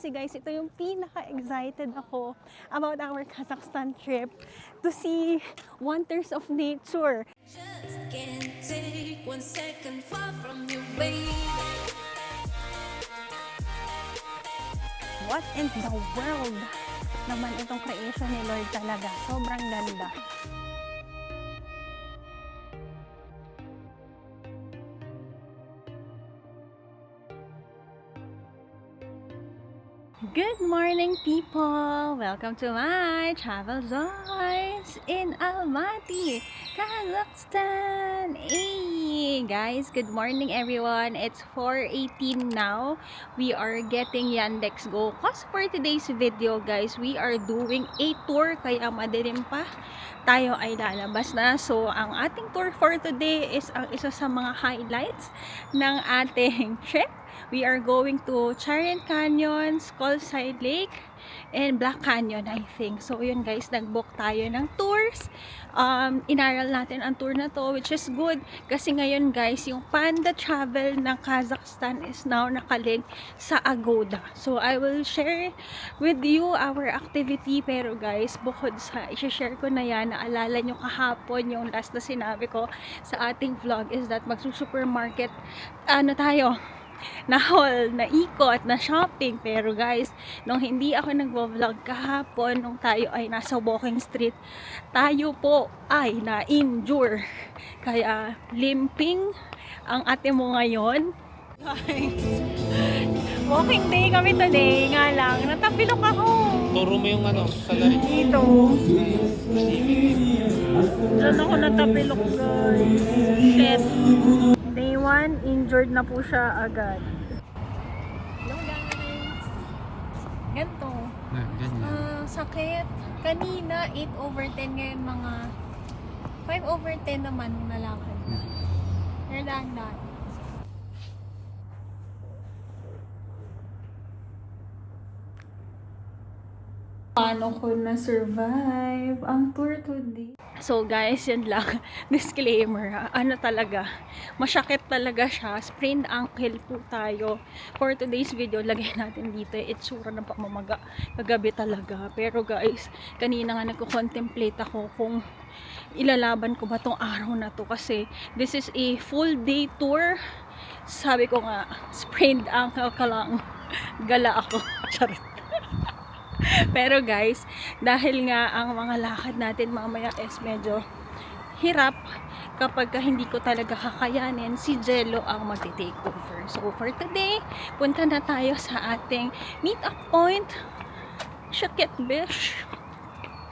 Kasi guys, ito yung pinaka-excited ako about our Kazakhstan trip to see wonders of nature. Just can't take 1 second far from you, baby. What in the world naman itong creation ni Lord talaga. Sobrang ganda. Good morning, people! Welcome to my travel joys in Almaty, Kazakhstan! Hey guys, good morning everyone. It's 4:18 now. We are getting Yandex Go. Cause for today's video guys, we are doing a tour kaya madilim pa. Tayo ay lalabas na. So, ang ating tour for today is ang isa sa mga highlights ng ating trip. We are going to Charian Canyon, Skullside Lake, and Black Canyon, I think. So, yun guys, nag-book tayo ng tours. Inaral natin ang tour na to, which is good. Kasi ngayon guys, yung Panda Travel ng Kazakhstan is now nakalink sa Agoda. So, I will share with you our activity. Pero guys, bukod sa i-share ko na yan, naalala nyo kahapon yung last na sinabi ko sa ating vlog is that magsusupermarket, tayo, na haul, na ikot, na shopping. Pero guys, nung hindi ako nagvo-vlog kahapon, nung tayo ay nasa walking street, tayo po ay na-injure. Kaya limping ang ate mo ngayon. Guys, walking day kami today. Nga lang, natapilok ako. Turo mo yung sa lari. Dito. Diyan ako natapilok guys. Shit. Day 1, injured na po siya agad. Hello guys! Ganto. Ganyan. Sakit. Kanina 8/10, ngayon mga 5/10 naman nung nalakad na. Pero dahan-dahan. Paano ko na-survive ang tour today? So guys, yun lang. Disclaimer, talaga, masyakit talaga siya. Sprained ankle po tayo. For today's video, lagay natin dito. Itsura ng pamamaga. Kagabi talaga. Pero guys, kanina nga nagko-contemplate ako kung ilalaban ko ba tong araw na to. Kasi this is a full day tour. Sabi ko nga, sprained ankle ka lang. Gala ako. Charot. Pero guys, dahil nga ang mga lakad natin mamaya is medyo hirap kapag hindi ko talaga kakayanin, si Jello ang magti-take over. So for today, punta na tayo sa ating meet-up point, Shakit Beach.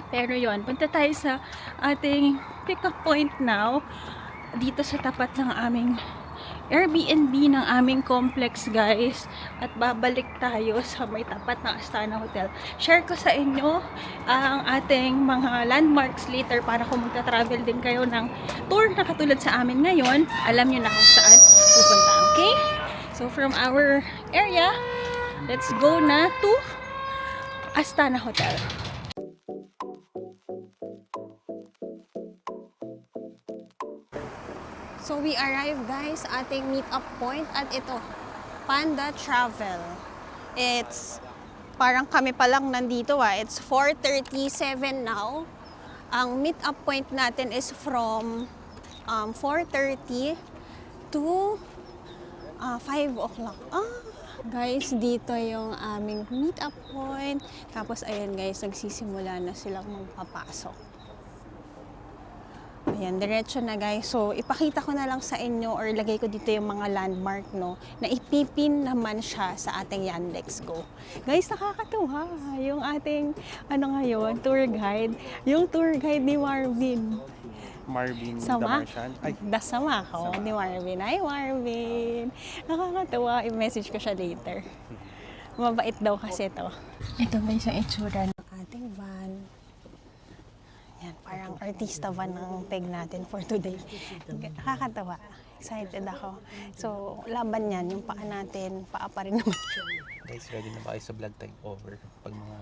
Pero yon, punta tayo sa ating pick-up point now, dito sa tapat ng aming Airbnb ng aming complex guys, at babalik tayo sa may tapat ng Astana Hotel. Share ko sa inyo ang ating mga landmarks later para kung magta-travel din kayo ng tour na katulad sa amin ngayon, alam nyo na kung saan pupunta, okay? So from our area, let's go na to Astana Hotel. So we arrived guys ating meet-up point at ito, Panda Travel. It's parang kami pa lang nandito it's 4:37 now. Ang meet-up point natin is from 4:30 to 5 o'clock. Guys, dito yung aming meet-up point. Tapos ayun guys, nagsisimula na silang magpapasok. Ayan, diretso na guys. So, ipakita ko na lang sa inyo or lagay ko dito yung mga landmark, no, na ipipin naman siya sa ating Yandex Go. Guys, nakakatuwa. Yung ating, ngayon, tour guide. Yung tour guide ni Marvin. Marvin Sama? Damarcian. Sama ko ni Marvin. Hi, Marvin. Nakakatuwa. I-message ko siya later. Mabait daw kasi to. Ito ba yung itsura ng ating van? Yan, parang artista van ang peg natin for today. Nakakatawa. Excited ako. So, laban yan. Yung paa natin, paa pa rin naman. Guys, ready na ba kayo sa vlog takeover? Pag mga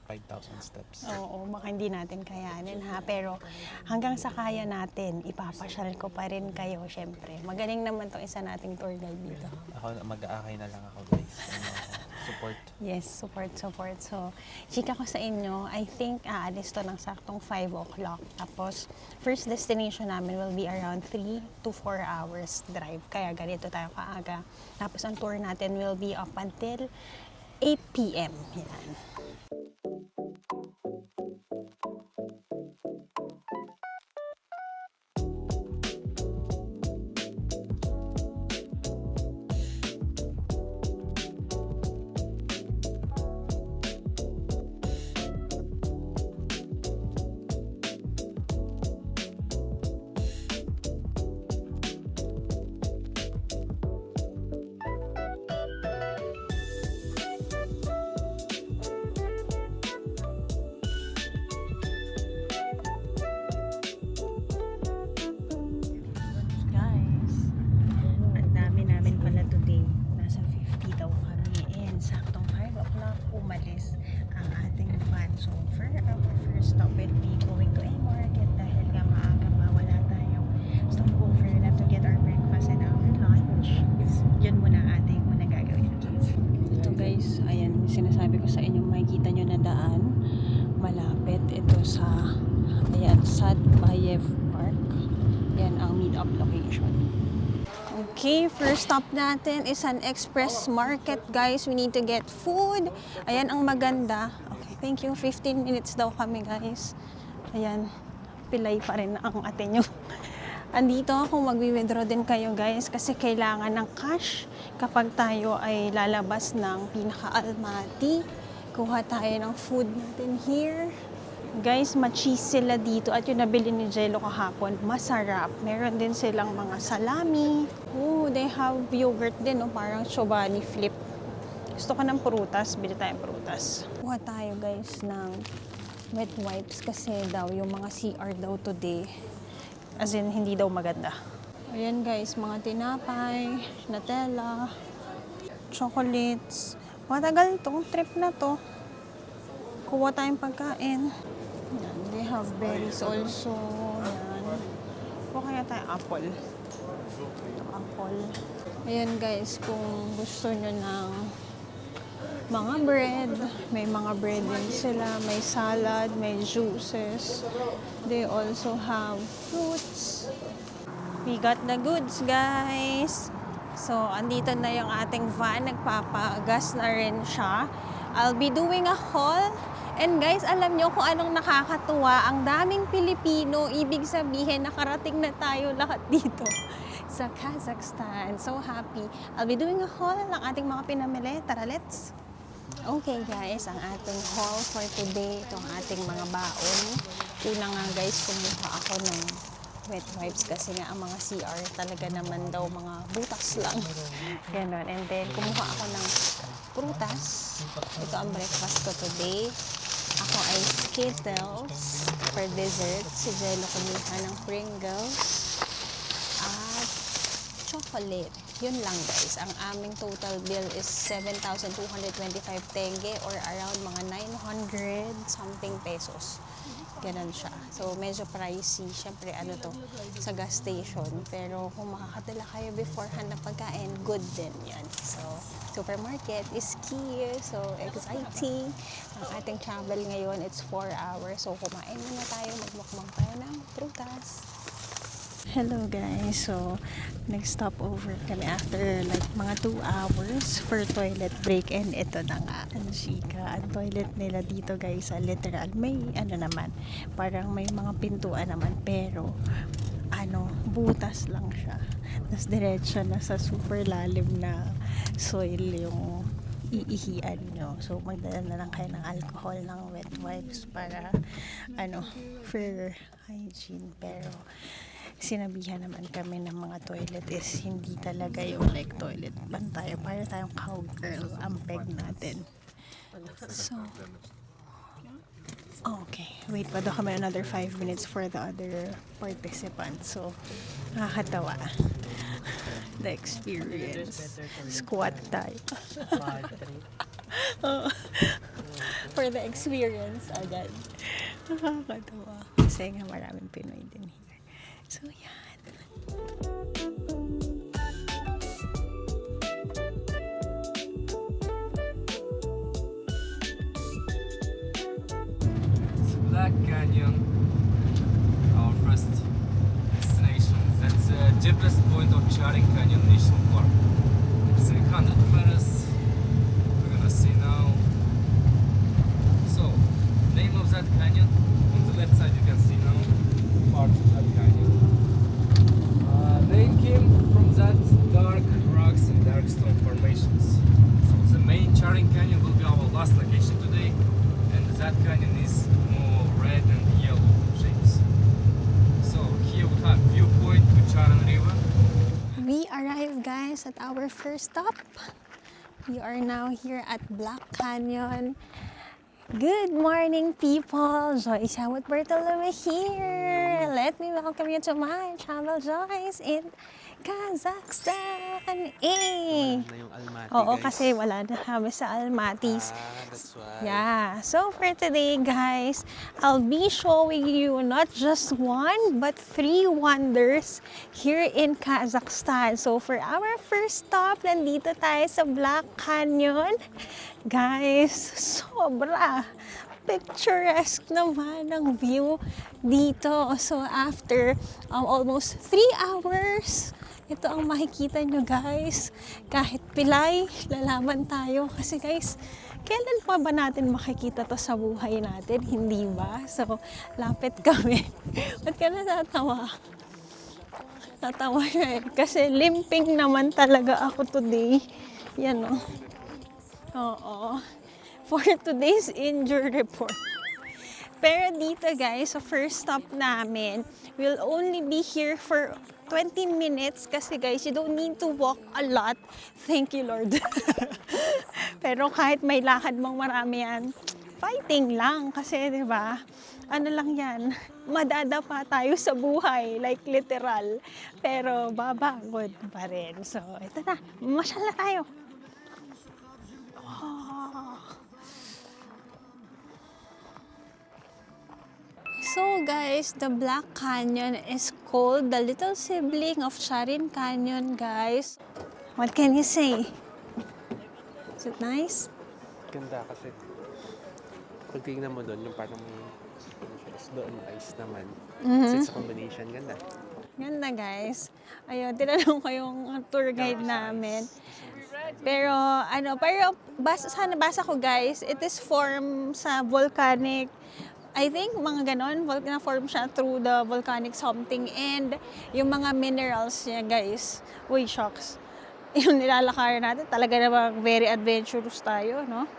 5,000 steps. Oo, baka hindi natin kayanin ha. Pero hanggang sa kaya natin, ipapasyal ko pa rin kayo, syempre. Magaling naman tong isa nating tour guide dito. Ako, mag-aakay na lang ako guys. Support. Yes, support. So, chika ko sa inyo, I think aalis to ng saktong 5 o'clock. Tapos, first destination namin will be around 3 to 4 hours drive. Kaya ganito tayo kaaga. Tapos, ang tour natin will be up until 8 p.m. Yan. Guys, ang dami namin pala today. Nasa 50 daw kami. And saktong 5 o'clock umalis ang ating van. So, for our first stop will be going to a market dahil nga maaga pa wala tayong stopover na to get our breakfast and our lunch. Yun muna ating muna gagawin. Ito guys, ayan, sinasabi ko sa inyo, makikita nyo na daan. Malapit ito sa, ayan, Sadbayev Park. Yan ang meet-up location. Okay, first stop natin is an express market, guys. We need to get food. Ayan ang maganda. Okay, thank you. 15 minutes daw kami, guys. Ayan, pilay pa rin ang ate nyo. Andito kung magwi-withdraw din kayo, guys, kasi kailangan ng cash kapag tayo ay lalabas ng pinaka-almaty. Kuha tayo ng food natin here. Guys, ma-cheese sila dito at yung nabili ni Jello kahapon, masarap. Meron din silang mga salami. Oh, they have yogurt din, no? Parang Chobani flip. Gusto ko ng prutas, bili tayong prutas. Kuha tayo guys ng wet wipes kasi daw yung mga CR daw today, as in hindi daw maganda. Ayan guys, mga tinapay, Nutella, chocolates. Matagal tong trip na to. Kuha tayong pagkain. Yan, they have berries also. Yan. O kaya tayo apple. Ito, apple. Ayan guys, kung gusto nyo ng mga bread, may mga bread din sila. May salad, may juices. They also have fruits. We got the goods, guys. So, andito na yung ating van. Nagpapagas na rin siya. I'll be doing a haul. And guys, alam nyo kung anong nakakatuwa, ang daming Pilipino, ibig sabihin nakarating na tayo lahat dito sa Kazakhstan. So happy. I'll be doing a haul ng ating mga pinamili. Tara, let's! Okay guys, ang ating haul for today, itong ating mga baon. Una nga guys, kumuha ako ng wet wipes kasi nga ang mga CR talaga naman daw mga butas lang. Ganon. And then, kumuha ako ng prutas. Ito ang breakfast ko today. Ako ay Skittles for dessert. Si Jello kumuha ng Pringles at chocolate. Yun lang guys. Ang aming total bill is 7,225 tenge or around mga 900 something pesos. Ganun siya. So, medyo pricey. Siyempre, ano to, sa gas station. Pero, kung makakadala kayo beforehand na pagkain, good din yan. So, supermarket is key. So, exciting. Ang ating travel ngayon, it's 4 hours. So, kumain muna tayo. Magmukbang tayo ng prutas. Hello guys, so nag-stop over kami after like mga 2 hours for toilet break and ito na nga ang chika. Ang toilet nila dito guys, literal may ano naman, parang may mga pintuan naman pero ano, butas lang siya. Tapos diretso na sa super lalim na soil yung iihian nyo. So, magdala na lang kayo ng alcohol, ng wet wipes para ano, for hygiene. Pero sinabihan naman kami ng mga toilet is hindi talaga yung like toilet ban tayo, para tayong cowgirl ang peg natin. So okay, wait pa daw kami another 5 minutes for the other participants. So nakakatawa the experience. Squat tayo. For the experience agad. Nakakatawa kasi nga maraming Pinoy din here. So, yan. Black Canyon, our first destination. That's the deepest point of Charing Canyon National Park. 300 meters. We're gonna see now. So, name of that canyon. On the left side, you can see now part of that canyon. Name came from that dark rocks and dark stone formations. So the main Charing Canyon will be our last location today, and that canyon is more red and yellow shapes. So here we have viewpoint to Charing River. We arrived, guys, at our first stop. We are now here at Black Canyon. Good morning, people! Joyce Hamut Bartolome here! Let me welcome you to my travel Joyce in Kazakhstan! Eh! Na yung Almaty, Oo, guys. kasi wala na kami sa Almaty's. That's why. Yeah, so for today, guys, I'll be showing you not just one but 3 wonders here in Kazakhstan. So for our first stop, nandito tayo sa Black Canyon. Guys, sobra picturesque naman ang view dito. So after almost 3 hours, ito ang makikita nyo, guys. Kahit pilay, lalaman tayo. Kasi guys, kailan pa ba natin makikita to sa buhay natin? Hindi ba? So, lapit kami. Ba't ka natatawa? Natawa siya eh. Kasi limping naman talaga ako today. Yan o. Oo. For today's injury report. Pero dito, guys, sa first stop namin, we'll only be here for 20 minutes kasi, guys, you don't need to walk a lot. Thank you, Lord. Pero kahit may lakad mong marami yan, fighting lang kasi, di ba? Ano lang yan, madadapa tayo sa buhay, like literal. Pero babagod pa rin. So, ito na, masyal na tayo. So guys, the Black Canyon is called the little sibling of Charing Canyon, guys. What can you say? Is it nice? Ganda kasi pag tingnan mo doon, yung parang doon ice naman. So it's a combination. Ganda. Ganda, guys. Ayun, tinanong ko yung tour guide namin. Pero basa ko, guys, it is formed sa volcanic, I think mga ganon, na-form siya through the volcanic something and yung mga minerals niya, guys. Uy, shocks. Yung nilalakaran natin, talaga namang very adventurous tayo, no?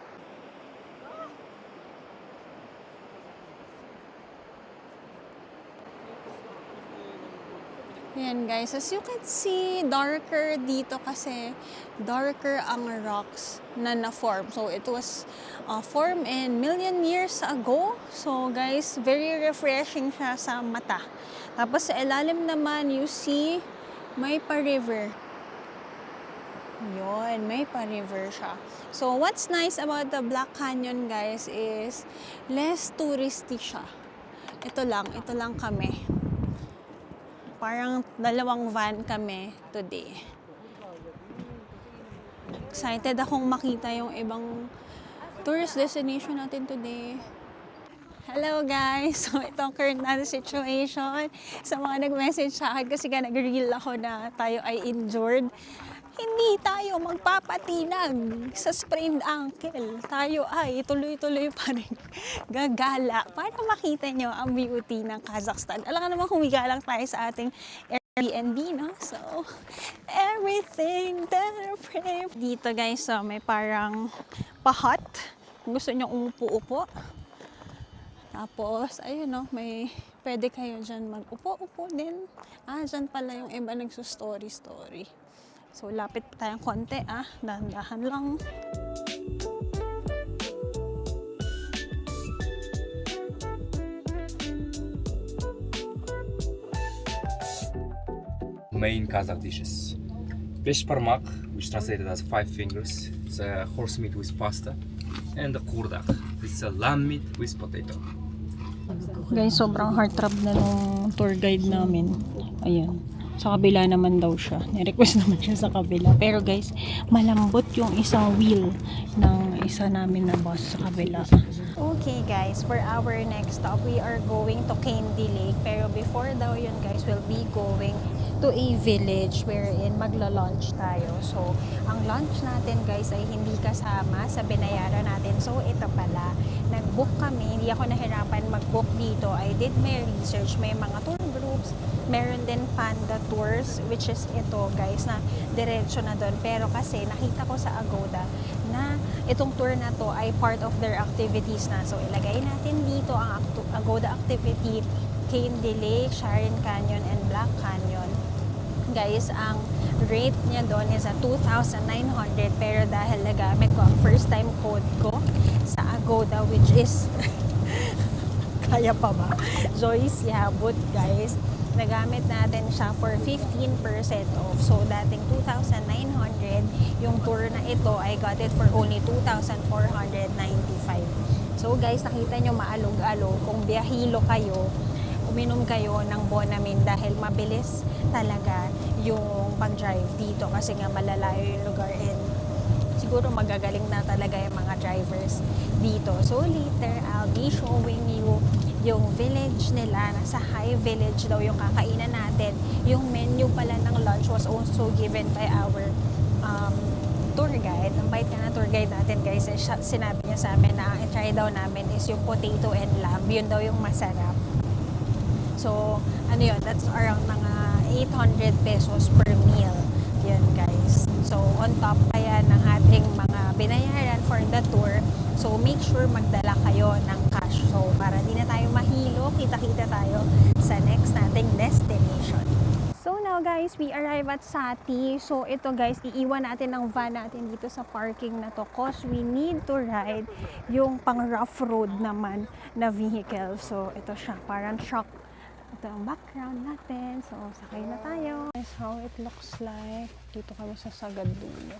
Yan, guys, as you can see, darker dito kasi darker ang rocks na na-form. So it was formed in million years ago. So guys, very refreshing siya sa mata. Tapos sa ilalim naman, you see, may pa-river. Yun, may pa-river siya. So what's nice about the Black Canyon, guys, is less touristy siya. Ito lang kami. Parang 2 van kami today. Excited akong makita yung ibang tourist destination natin today. Hello guys! So ito ang current natin situation. Sa mga nag-message sa akin kasi nag-reel ako na tayo ay injured. Hindi tayo magpapatinag sa sprained ankle. Tayo ay tuloy-tuloy pa rin gagala para makita nyo ang beauty ng Kazakhstan. Alam ka naman humigalang tayo sa ating Airbnb, no? So, everything that I pray. Dito guys, so, may parang pahat. Kung gusto nyo umupo-upo. Tapos, ayun no, may pwede kayo dyan mag-upo-upo din. Dyan pala yung iba nagsustory-story. So, lapit pa tayong konti, dahan-dahan lang. Main Kazakh dishes. Beshparmak, which translated as 5 fingers. It's a horse meat with pasta. And the kurdak. It's a lamb meat with potato. Guys, sobrang heartthrob na nung tour guide namin. Ayan. Sa kabila naman daw siya. Ni-request naman siya sa kabila. Pero guys, malambot yung isang wheel ng isa namin na bus sa kabila. Okay guys, for our next stop, we are going to Candy Lake. Pero before daw yun guys, we'll be going to a village wherein magla-lunch tayo. So, ang lunch natin guys ay hindi kasama sa binayaran natin. So, ito pala, nag-book kami. Hindi ako nahirapan mag-book dito. I did my research. May mga tour groups. Meron din Panda Tours, which is ito guys, na diretso na doon. Pero kasi nakita ko sa Agoda na itong tour na to ay part of their activities na. So, ilagay natin dito ang Agoda activity, Candy Lake, Sharon Canyon, and Black Canyon. Guys, ang rate niya doon is 2,900, pero dahil nagamit ko ang first time code ko sa Agoda, which is kaya pa ba? Joyce Yabut, guys. Nagamit natin siya for 15% off. So, dating 2,900, yung tour na ito, I got it for only 2,495. So, guys, nakita nyo maalog-alog. Kung biyahilo kayo, uminom kayo ng Bonamin dahil mabilis talaga yung pag-drive dito kasi nga malalayo yung lugar and siguro magagaling na talaga yung mga drivers dito. So later, I'll be showing you yung village nila. Nasa High Village daw yung kakainan natin. Yung menu pala ng lunch was also given by our tour guide. Ang bait ka na tour guide natin guys, sinabi niya sa amin na ang i-try daw namin is yung potato and lamb. Yun daw yung masarap. So, ano yun, that's around mga 800 pesos per meal. Yun guys. So, on top kaya ng ating mga binayaran for the tour. So, make sure magdala kayo ng cash. So, para di na tayo mahilo, kita-kita tayo sa next nating destination. So, now guys, we arrive at Sati. So, ito guys, iiwan natin ang van natin dito sa parking na to cause we need to ride yung pang rough road naman na vehicle. So, ito siya, parang shock. Ito ang background natin. So, sakay na tayo. This is how it looks like. Dito kami sa Sagad Dulo.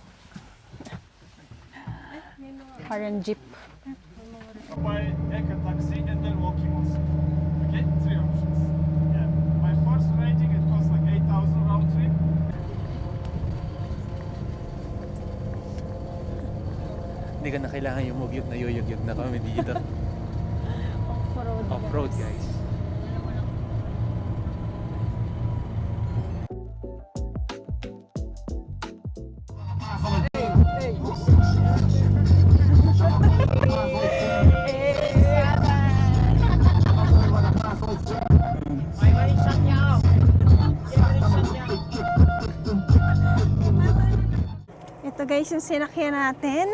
Parang jeep. By eco taxi and then walking also. Okay, 3 options. Yeah. My first rating it costs like 8,000 round trip. Hindi ka na kailangan yung move na yoyog na kami dito. Off-road. Off-road guys. Ito guys yung sinakyan natin.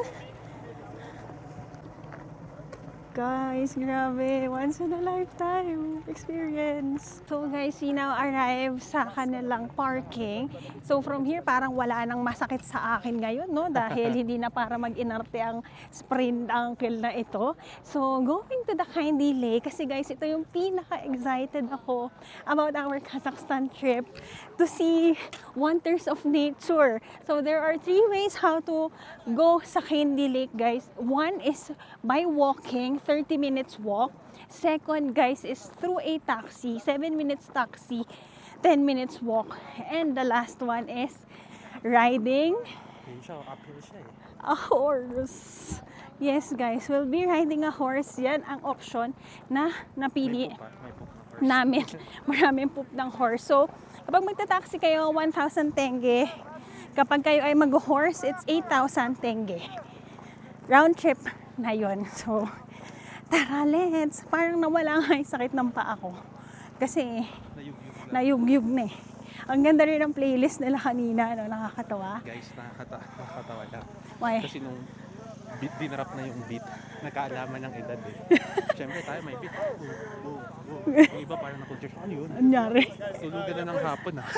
Guys, grabe. Once in a lifetime experience. So guys, we now arrive sa kanilang parking. So from here, parang wala nang masakit sa akin ngayon, no? Dahil hindi na para mag-inarte ang sprained ankle na ito. So going to the Candy Lake, kasi guys, ito yung pinaka-excited ako about our Kazakhstan trip to see wonders of nature. So there are 3 ways how to go sa Candy Lake, guys. One is by walking, 30 minutes walk. Second, guys, is through a taxi, 7 minutes taxi, 10 minutes walk. And the last one is riding Yun siya, uphill siya eh. a horse. Yes, guys, we'll be riding a horse. Yan ang option na napili May poop na horse. namin. Maraming poop ng horse. So, kapag magta-taxi kayo, 1,000 tenge. Kapag kayo ay mag-horse, it's 8,000 tenge. Round trip na yun. So, tara, let's. Parang nawala nga yung sakit ng paa ko. Kasi, nayugyug na eh. Ang ganda rin ng playlist nila kanina, no? Nakakatawa. Guys, nakakatawa lang. Why? Kasi nung dinarap na yung beat, nagkaalaman ng edad eh. Siyempre tayo may beat. Yung iba parang na-culture. Ano yun? Anyari. Tulugan na ng hapon ah.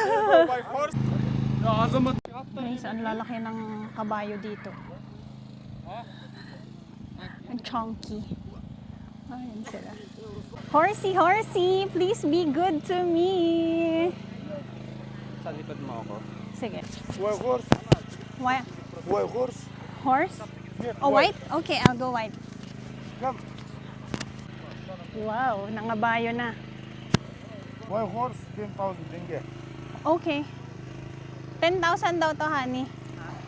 By horse. Guys, ang lalaki ng kabayo dito. Ang chunky. Ayan sila. Horsey, horsey, please be good to me. Sa likod mo ako. Sige. Why horse? Why? Why horse? Horse? Oh, white? Okay, I'll go white. Come. Wow, nangabayo na. Why horse? 10,000 tenge. Okay. 10,000 daw to, honey.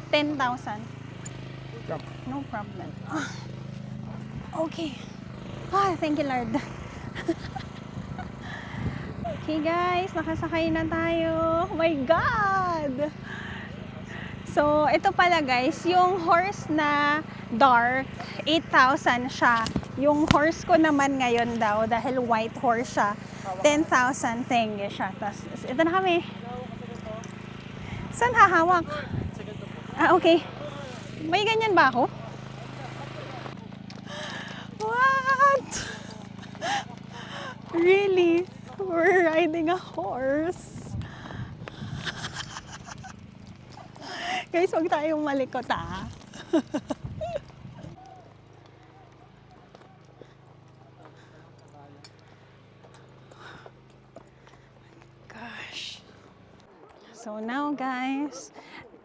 10,000. No problem. Okay. Thank you, Lord. Okay, guys. Nakasakay na tayo. Oh my God! So, ito pala, guys. Yung horse na dark, 8,000 siya. Yung horse ko naman ngayon daw, dahil white horse siya, 10,000 tenge siya. Tapos, ito na kami. Saan hahawak? Okay. May ganyan ba ako? What? Really? We're riding a horse. Guys, huwag tayong malikot, Gosh. So now, guys,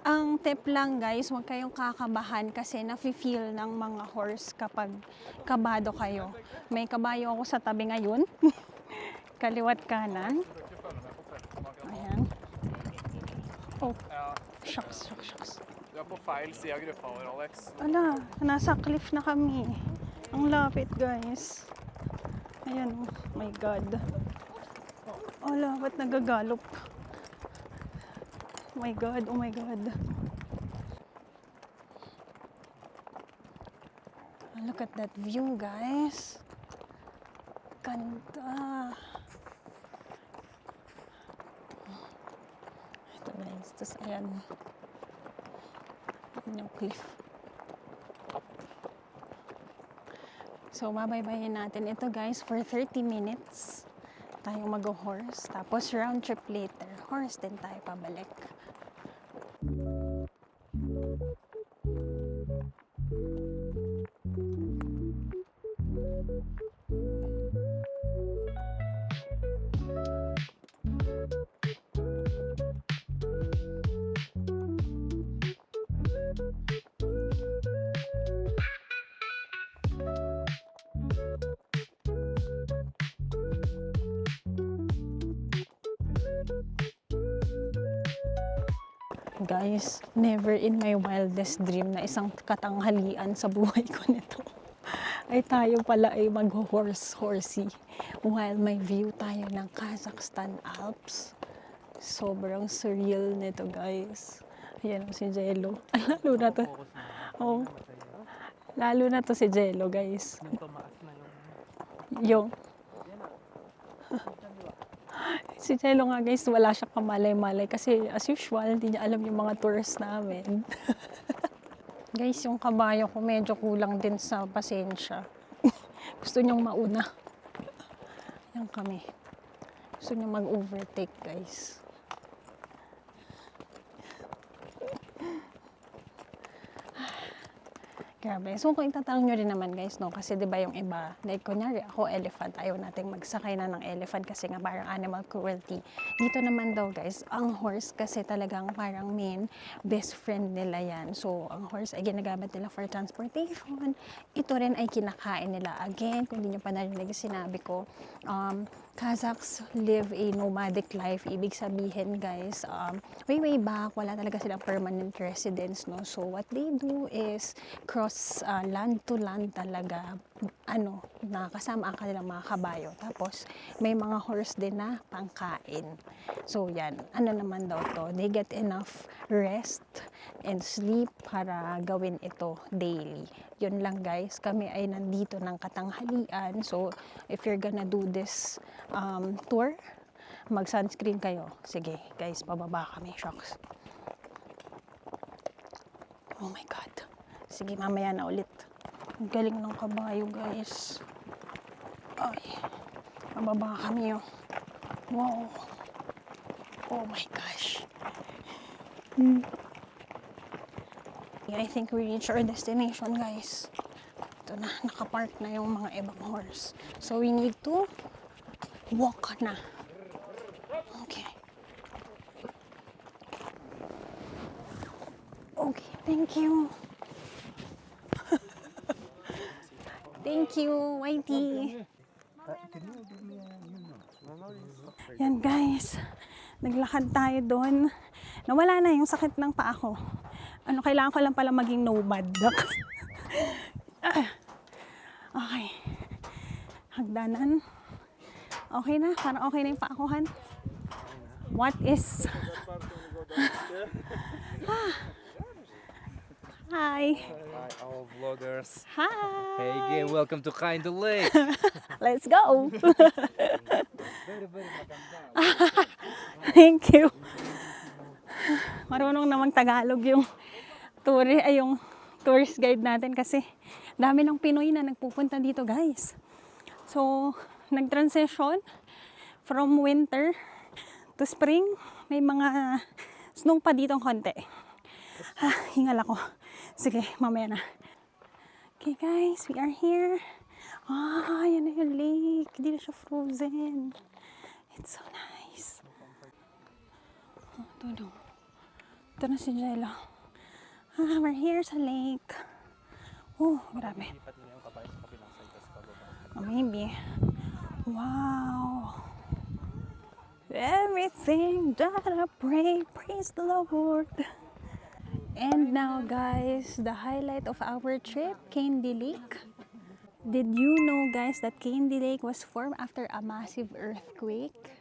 ang tip lang, guys, huwag kayong kakabahan kasi nafe-feel ng mga horse kapag kabado kayo. May kabayo ako sa tabi ngayon. Kaliwat kanan. Ayan. Oh, shucks. Du er på feil side av gruppa vår, Alex. Ala, nasa cliff na kami. Ang lapit, guys. Ayan, oh my God. Ala, ba't nagagalop? Oh my God, oh my God. Look at that view, guys. Ganda. Ito, guys. Tapos, ayan. Ayan yung cliff. So, babaybayin natin ito, guys, for 30 minutes. Tayong mag-horse. Tapos, round trip later. Horse din tayo pabalik. Guys, never in my wildest dream na isang katanghalian sa buhay ko nito ay tayo pala ay mag-horsey while may view tayo ng Kazakhstan Alps. Sobrang surreal nito, guys. Ayan si Jello. Lalo na to. Oh. Lalo na to si Jello, guys. Yung si Jello nga, guys, wala siya kamalay-malay kasi as usual, hindi niya alam yung mga tours namin. Guys, yung kabayo ko medyo kulang din sa pasensya. Gusto niyang mauna. Yan kami. Gusto niyang mag-overtake, guys. Grabe. So, kung itatanong nyo rin naman, guys, no? Kasi di ba yung iba, like, kunyari, ako elephant, ayaw nating magsakay na ng elephant kasi nga parang animal cruelty. Dito naman daw, guys, ang horse kasi talagang parang main best friend nila yan. So, ang horse ay ginagamit nila for transportation. Ito rin ay kinakain nila. Again, kung hindi nyo pa narinig sinabi ko, Kazakhs live a nomadic life. Ibig sabihin, guys, way back, wala talaga silang permanent residence, no? So, what they do is cross land to land talaga, nakakasama ang kanilang mga kabayo. Tapos, may mga horse din na pangkain. So, yan. Ano naman daw to? They get enough rest and sleep para gawin ito daily. Yun lang, guys. Kami ay nandito ng katanghalian. So, if you're gonna do this tour, mag-sunscreen kayo. Sige, guys, pababa kami. Shocks. Oh my God. Sige, mamaya na ulit. Ang galing ng kabayo, guys. Ay, pababa kami, oh. Wow. Oh my gosh. I think we reached our destination, guys. Ito na, nakapark na yung mga ibang horse. So, we need to walk na. Okay. Okay, thank you. Thank you, Whitey. Yan, guys. Naglakad tayo doon. Nawala na yung sakit ng paa ko. Kailangan ko lang pala maging nomad. Okay. Hagdanan. Okay na, parang okay na yung paa ko, Han. What is... Hi. Hi, all vloggers. Hi. Hey again, welcome to Kind of Lake. Let's go. Thank you. Marunong namang Tagalog yung tourist guide natin kasi dami ng Pinoy na nagpupunta dito, guys. So, nag-transition from winter to spring. May mga snow pa dito konti. Hingal ako. Sige, mamaya na. Okay guys, we are here. Yan na yung lake. Hindi na siya frozen. It's so nice. Ito na si Jello. We're here sa lake. Grabe. Maybe. Wow. Everything that I pray, praise the Lord. And now guys, the highlight of our trip, Candy Lake. Did you know guys that Candy Lake was formed after a massive earthquake?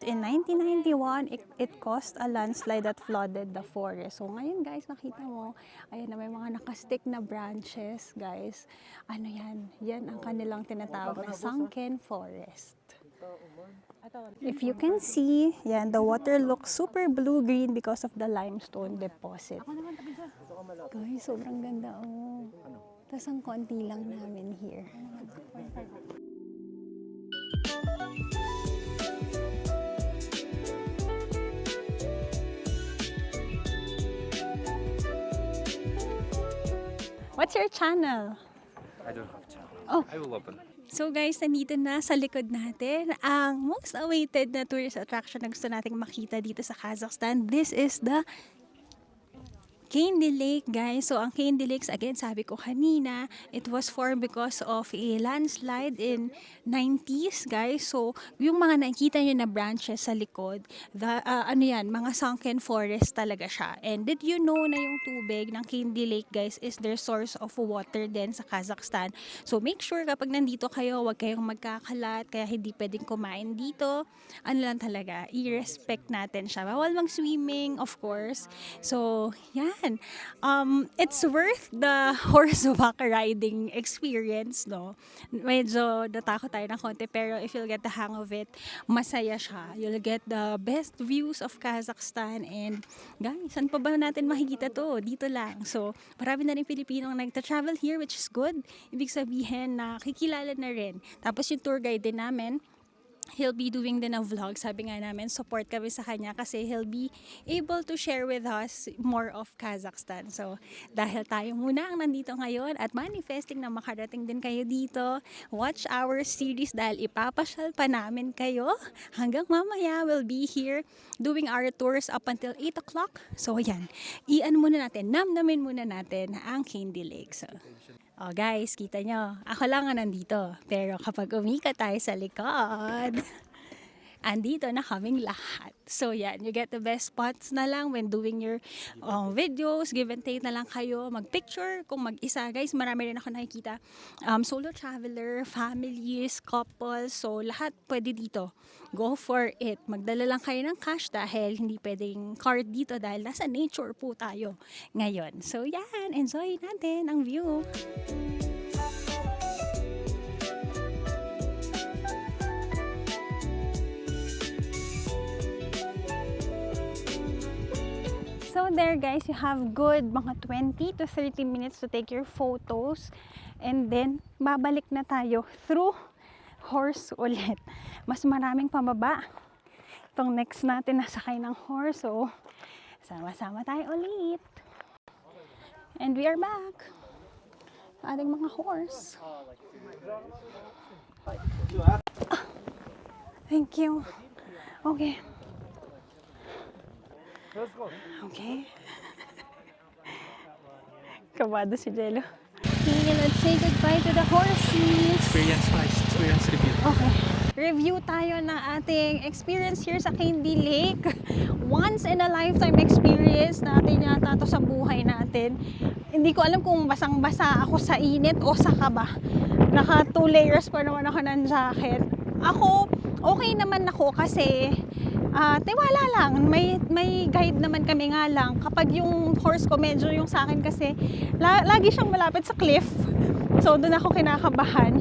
In 1991, it caused a landslide that flooded the forest. So ngayon guys, nakita mo, ayan na may mga nakastick na branches guys. Ano yan? Yan ang kanilang tinatawag na sunken forest. If you can see, yan, the water looks super blue-green because of the limestone deposit. Guys, sobrang ganda, oh. Tapos ang konti lang namin here. What's your channel? I don't have channel. Oh. I will open. So guys, nandito na sa likod natin ang most awaited na tourist attraction na gusto nating makita dito sa Kazakhstan. This is the Candy Lake, guys. So, ang Candy Lakes, again, sabi ko kanina, it was formed because of a landslide in 90s, guys. So, yung mga nakikita nyo na branches sa likod, mga sunken forest talaga siya. And did you know na yung tubig ng Candy Lake, guys, is their source of water din sa Kazakhstan. So, make sure kapag nandito kayo, huwag kayong magkakalat, kaya hindi pwedeng kumain dito. Ano lang talaga, i-respect natin siya. Bawal mag-swimming, of course. So, yan. It's worth the horseback riding experience, no? Medyo natakot tayo ng konti, pero if you'll get the hang of it, masaya siya. You'll get the best views of Kazakhstan. And guys, saan pa ba natin makikita to? Dito lang. So, marami na rin Pilipinong nagta-travel here, which is good. Ibig sabihin na kikilala na rin. Tapos yung tour guide din namin, he'll be doing din a vlog. Sabi nga namin, support kami sa kanya kasi he'll be able to share with us more of Kazakhstan. So, dahil tayo muna ang nandito ngayon at manifesting na makarating din kayo dito, watch our series dahil ipapasyal pa namin kayo. Hanggang mamaya, we'll be here doing our tours up until 8 o'clock. So, ayan. Namnamin muna natin ang Candy Lake. So, oh guys, kita nyo, ako lang ang nandito. Pero kapag umikat tayo sa likod, andito na kaming lahat. So yan, you get the best spots na lang when doing your videos. Give and take na lang kayo. Mag-picture kung mag-isa. Guys, marami rin ako nakikita. Solo traveler, families, couples. So lahat pwede dito. Go for it. Magdala lang kayo ng cash dahil hindi pwedeng card dito dahil nasa nature po tayo ngayon. So yan, enjoy natin ang view. So there guys, you have good mga 20 to 30 minutes to take your photos. And then, babalik na tayo through horse ulit. Mas maraming pababa. Itong next natin nasakay ng horse. So, sama-sama tayo ulit. And we are back. Sa ating mga horse. Thank you. Okay. Okay. Kabado si Jello. Okay, let's say goodbye to the horses. Experience review. Okay. Review tayo ng ating experience here sa Candy Lake. Once in a lifetime experience natin yata to sa buhay natin. Hindi ko alam kung basang-basa ako sa init o sa kaba. Naka 2 layers pa naman ako ng jacket. Ako, okay naman ako kasi tiwala lang. May guide naman kami nga lang. Kapag yung horse ko medyo yung sa akin kasi lagi siyang malapit sa cliff. So doon ako kinakabahan.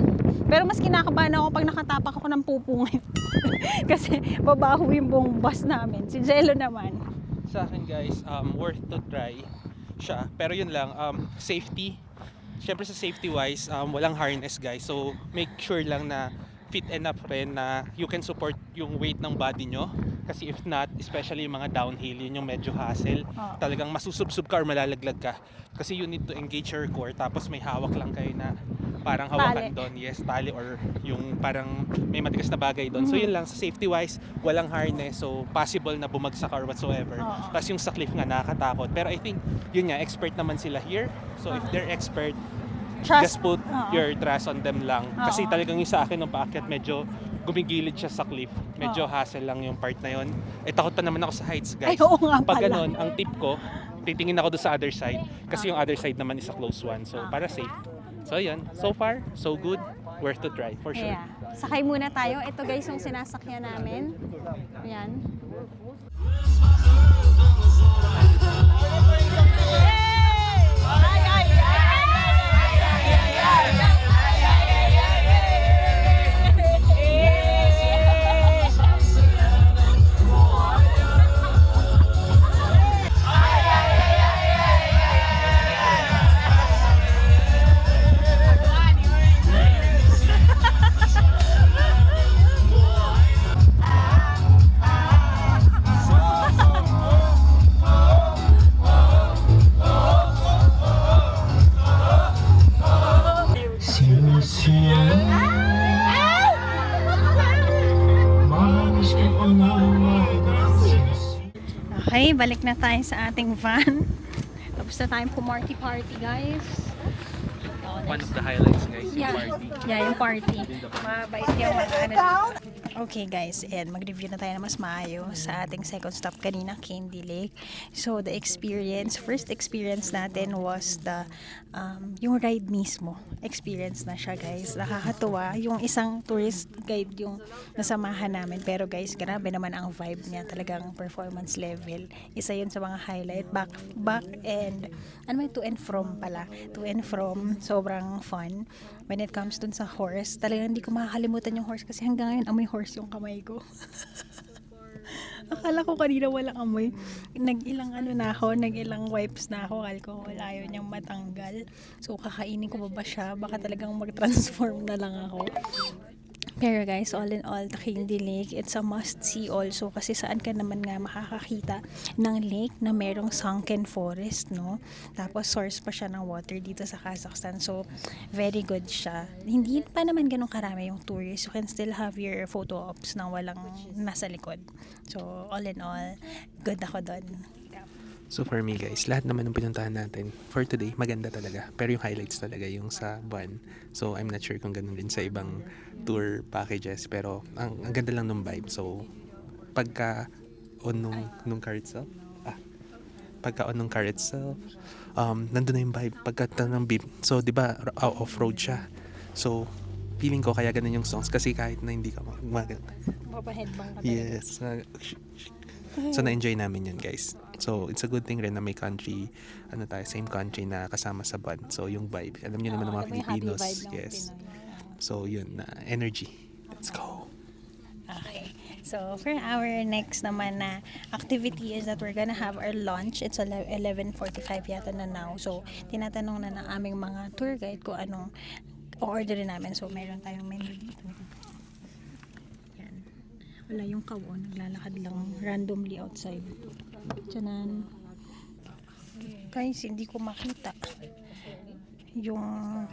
Pero mas kinakabahan ako pag nakatapak ako ng pupungin. Kasi babaho yung buong bus namin. Si Jello naman. Sa akin guys, worth to try siya. Pero yun lang, safety. Siyempre sa safety wise, walang harness guys. So make sure lang na fit enough rin na you can support yung weight ng body nyo. Kasi if not, especially yung mga downhill, yun yung medyo hassle. Talagang masusubsub ka or malalaglag ka. Kasi you need to engage your core. Tapos may hawak lang kayo na parang hawakan doon. Yes, tali or yung parang may matigas na bagay doon. So yun lang, sa safety wise, walang harness. So possible na bumagsak or whatsoever. Kasi yung sa cliff nga nakakatakot. Pero I think, yun nga, expert naman sila here. So if they're expert, just put your trust on them lang. Kasi talagang yung sa akin nung paakyat, medyo gumigilid siya sa cliff. Medyo hassle lang yung part na yun. Takot pa naman ako sa heights, guys. Ay, oo nga Pag pala. ganun, ang tip ko, titingin ako doon sa other side. Kasi yung other side naman is a close one. So, para safe. So, yan. So far, so good. Worth to try, for sure. Yeah. Sakay muna tayo. Ito guys yung sinasakyan namin. Ayan. Okay, balik na tayo sa ating van. Tapos na tayong pumarty-party, guys. One of the highlights, guys, yung party. Yeah, yung party. Mabait yung mga Okay guys, and mag-review na tayo na mas maayos sa ating second stop kanina, Candy Lake. So the experience, first experience natin was yung ride mismo. Experience na siya guys. Nakakatuwa. Yung isang tourist guide yung nasamahan namin. Pero guys, grabe naman ang vibe niya. Talagang performance level. Isa yun sa mga highlight. Back and, to and from pala. To and from, sobrang fun. When it comes dun sa horse, talagang hindi ko makakalimutan yung horse kasi hanggang ngayon amoy horse yung kamay ko. Akala ko kanina walang amoy. Nag-ilang nag-ilang wipes na ako. Alcohol, ayaw niyang matanggal. So kakainin ko ba siya? Baka talagang mag-transform na lang ako. Pero guys, all in all, the Candy Lake, it's a must-see also kasi saan ka naman nga makakakita ng lake na merong sunken forest, no? Tapos source pa siya ng water dito sa Kazakhstan. So, very good siya. Hindi pa naman ganun karami yung tourists. You can still have your photo ops na walang nasa likod. So, all in all, good ako doon. So for me guys, lahat naman ng pinuntahan natin for today, maganda talaga. Pero yung highlights talaga yung sa Buan. So I'm not sure kung ganun din sa ibang tour packages. Pero ang ganda lang ng vibe. So pagka on nung car itself, nandun na yung vibe. Pagka ng beep. So diba off-road siya. So feeling ko kaya ganun yung songs. Kasi kahit na hindi ka Papaheadbang ka talaga. Yes. So na-enjoy namin yun guys. So it's a good thing rin na may country, same country na kasama sa band. So yung vibe, alam niyo naman ng mga Filipinos. Yes. So yun, energy. Let's go. Okay. So for our next naman na activity is that we're gonna have our lunch. It's 11:45 yata na now. So tinatanong na ng aming mga tour guide kung anong orderin namin. So meron tayong menu dito. Wala yung kawon, naglalakad lang randomly outside. Tiyanan. Guys, hindi ko makita yung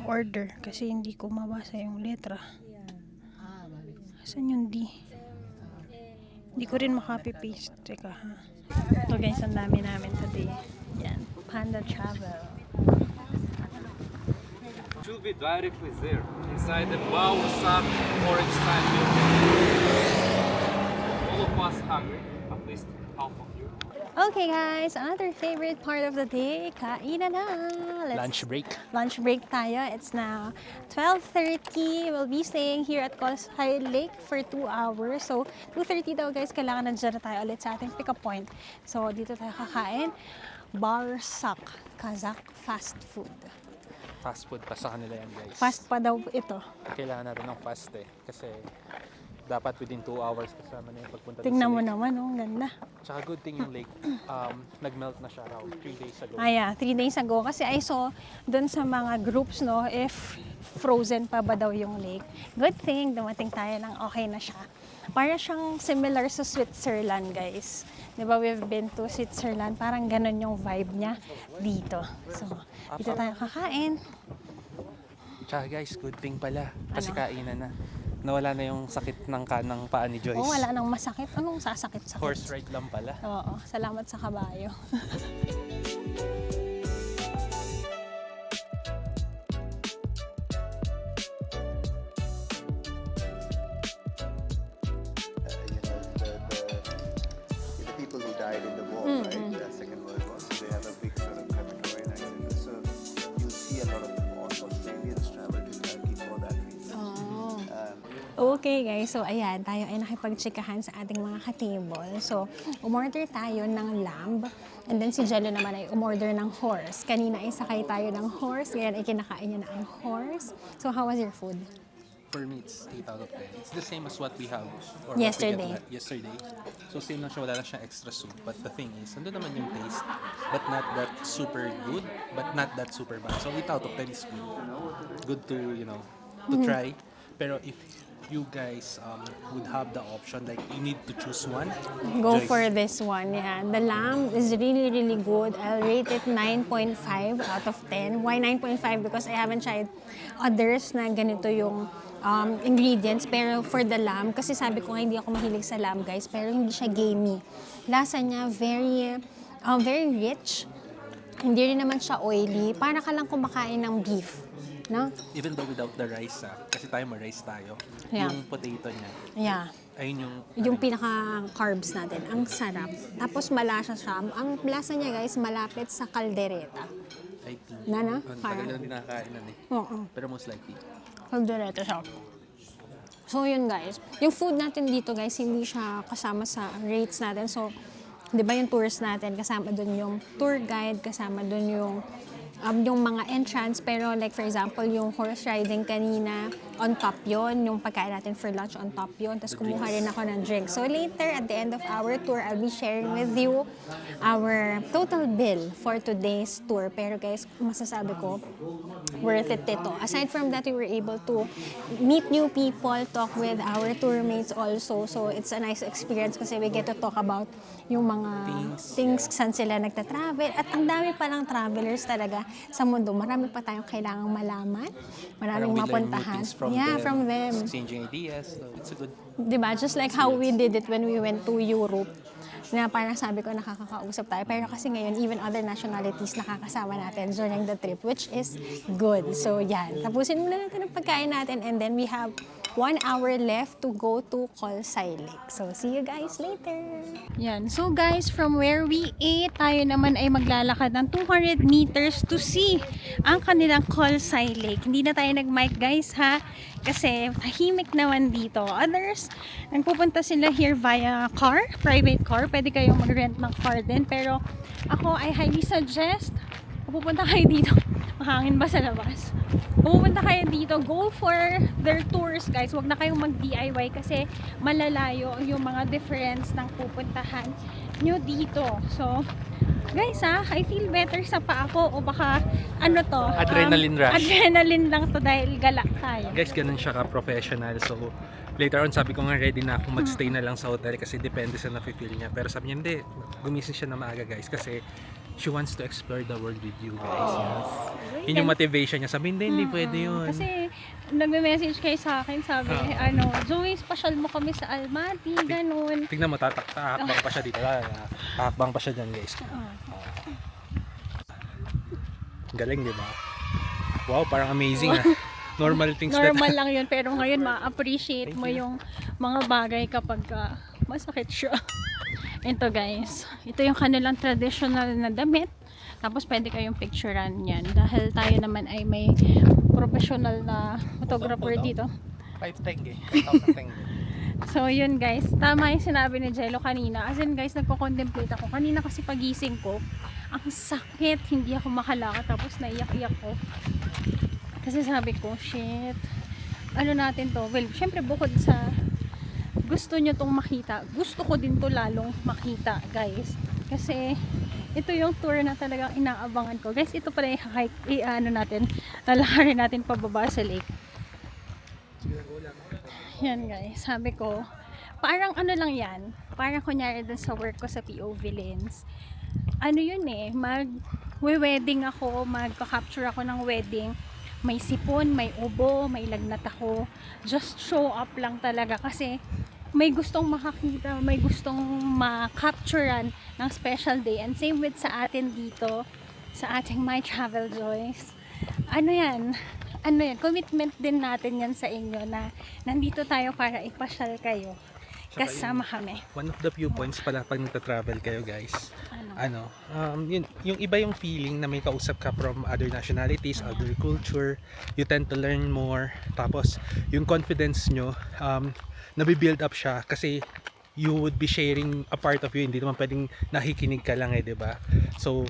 order kasi hindi ko mabasa yung letra. Saan yung D? Hindi ko rin makapy-paste. Teka ha. Ito guys, ang dami namin today. Yan. Panda Travel. It will be directly there, inside the Baosak orange sign building. All of us hungry, at least half of you. Okay guys, another favorite part of the day, kainan na! Lunch break. Lunch break tayo. It's now 12:30. We'll be staying here at Kolsay Lake for 2 hours. So, 2:30 daw guys, kailangan nandiyan na tayo ulit sa ating pick-up point. So, dito tayo kakain. Barsak, Kazakh fast food. Fast food pa sa kanila yan, guys. Fast pa daw ito. Kailangan natin ng fast eh. Kasi dapat within 2 hours kasama na yung pagpunta Tingnan mo lake. naman, oh, ang ganda. Tsaka good thing yung lake, nag-melt na siya around 3 days ago. Ah, yeah, 3 days ago. Kasi I saw dun sa mga groups, no, if frozen pa ba daw yung lake. Good thing, dumating tayo ng okay na siya. Para siyang similar sa Switzerland, guys. Di ba, we've been to Switzerland. Parang ganun yung vibe niya dito. So, dito tayo kakain. Tsaka guys, good thing pala. Kasi Ano? kainan na. Nawala na yung sakit ng kanang paa ni Joyce. Oh, wala nang masakit. Anong sasakit-sakit? Horse ride lang pala. Oo, salamat sa kabayo. The people who died in the war, right? The Second World War. So they have a big sort of crematory nice in there. So you'll see a lot of Australians travel to Turkey for that reason. Okay guys, so ayan, tayo ay nakipagtsikahan sa ating mga ka-table. So, umorder tayo ng lamb. And then si Jello naman ay umorder ng horse. Kanina ay sakay tayo ng horse, ngayon ay kinakain niya na ang horse. So, how was your food? For me, it's 8 out of 10. It's the same as what we have or Yesterday. What we get yesterday. So same lang siya, wala lang siyang extra soup. But the thing is, nandun naman yung taste. But not that super good, but not that super bad. So 8 out of 10 is good. Good to, to try. Pero if you guys would have the option, like you need to choose one. Go Joyce. for this one, yeah. The lamb is really, really good. I'll rate it 9.5 out of 10. Why 9.5? Because I haven't tried others na ganito yung ingredients. Pero for the lamb, kasi sabi ko nga hindi ako mahilig sa lamb, guys, pero hindi siya gamey. Lasa niya very rich. Hindi rin naman siya oily. Para ka lang kumakain ng beef. No? Even though without the rice, kasi tayo rice tayo, Yeah. yung potato niya, Yeah. ayun Yung pinaka-carbs natin. Ang sarap. Tapos malasa siya. Ang lasa niya, guys, malapit sa kaldereta. I think. Na? Tagal Parang, lang din nakakainan eh. oo. Pero most likely. Kaldereta siya. So, yun guys. Yung food natin dito, guys, hindi siya kasama sa rates natin. So, di ba yung tours natin, kasama dun yung tour guide, kasama dun yung mga entrance. Pero like for example, yung horse riding kanina, on top yon, yung pagkain natin for lunch on top yon. Tapos kumuha rin ako ng drink. So later, at the end of our tour, I'll be sharing with you our total bill for today's tour. Pero guys, masasabi ko, worth it ito. Aside from that, we were able to meet new people, talk with our tour mates also. So it's a nice experience kasi we get to talk about yung mga things saan sila nagta-travel. At ang dami palang travelers talaga sa mundo. Marami pa tayong kailangang malaman. Maraming Parang we learn new mapuntahan. things from Yeah, them, from them. exchanging ideas. So it's a good. Diba? Just like how we did it when we went to Europe. Na parang sabi ko nakakakausap tayo. Pero kasi ngayon, even other nationalities nakakasama natin during the trip, which is good. So yan, tapusin muna natin ang pagkain natin and then we have 1 hour left to go to Kolsay Lake. So see you guys later! Yan. So guys, from where we ate, tayo naman ay maglalakad ng 200 meters to see ang kanilang Kolsay Lake. Hindi na tayo nag-mic guys ha, kasi tahimik naman dito. Others, nagpupunta sila here via car, private car. Pwede kayong mag-rent ng car din. Pero ako, I highly suggest, pupunta kayo dito. Mahangin ba sa labas? Pupunta kayo dito, go for their tours guys. Huwag na kayong mag-DIY kasi malalayo yung mga difference ng pupuntahan nyo dito. So, guys I feel better sa paa ko o baka ano to? Adrenaline rush. Adrenaline lang to dahil gala tayo. Guys, ganun siya ka-professional. So, later on, sabi ko nga ready na akong magstay na lang sa hotel kasi depende sa nafe-feel niya. Pero sabi niya, hindi. Gumising siya na maaga, guys. Kasi she wants to explore the world with you, guys. Yun yung motivation niya. Sabi, hindi pwede yun. Kasi nagme-message kayo sa akin, sabi, Joey, special mo kami sa Almaty, ganun. Tignan mo, tatakbang pa siya dito. Tatakbang pa siya dyan, guys. Galing, di ba? Wow, parang amazing ah. Normal things Normal lang yun, pero ngayon ma-appreciate mo yung mga bagay kapag masakit siya. Ito guys, ito yung kanilang traditional na damit. Tapos pwede kayong picturean yan. Dahil tayo naman ay may professional na photographer dito. 5 tenge, 5,000 tenge. So yun guys, tama yung sinabi ni Jello kanina. As in guys, nagko-contemplate ako. Kanina kasi pagising ko, ang sakit, hindi ako makalakad. Tapos naiyak-iyak ko. Kasi sabi ko, shit, ano natin to? Well, syempre bukod sa gusto nyo tong makita, gusto ko din to lalong makita guys. Kasi ito yung tour na talagang inaabangan ko. Guys, ito pala yung hike, lalakarin natin pababa sa lake. Yan guys, sabi ko, parang ano lang yan, parang kunyari dun sa work ko sa POV Lens. Ano yun eh, mag-wedding ako, magka-capture ako ng wedding. May sipon, may ubo, may lagnat ako. Just show up lang talaga kasi may gustong makakita, may gustong ma-capturean ng special day. And same with sa atin dito, sa ating My Travel Joys. Ano yan, commitment din natin yan sa inyo na nandito tayo para ipasyal kayo. Kasama kami. One of the viewpoints pala pag nagta-travel kayo guys, yung iba yung feeling na may kausap ka from other nationalities, other culture, you tend to learn more. Tapos yung confidence nyo, nabibuild up siya kasi you would be sharing a part of you, hindi naman pwedeng nakikinig ka lang eh, diba? So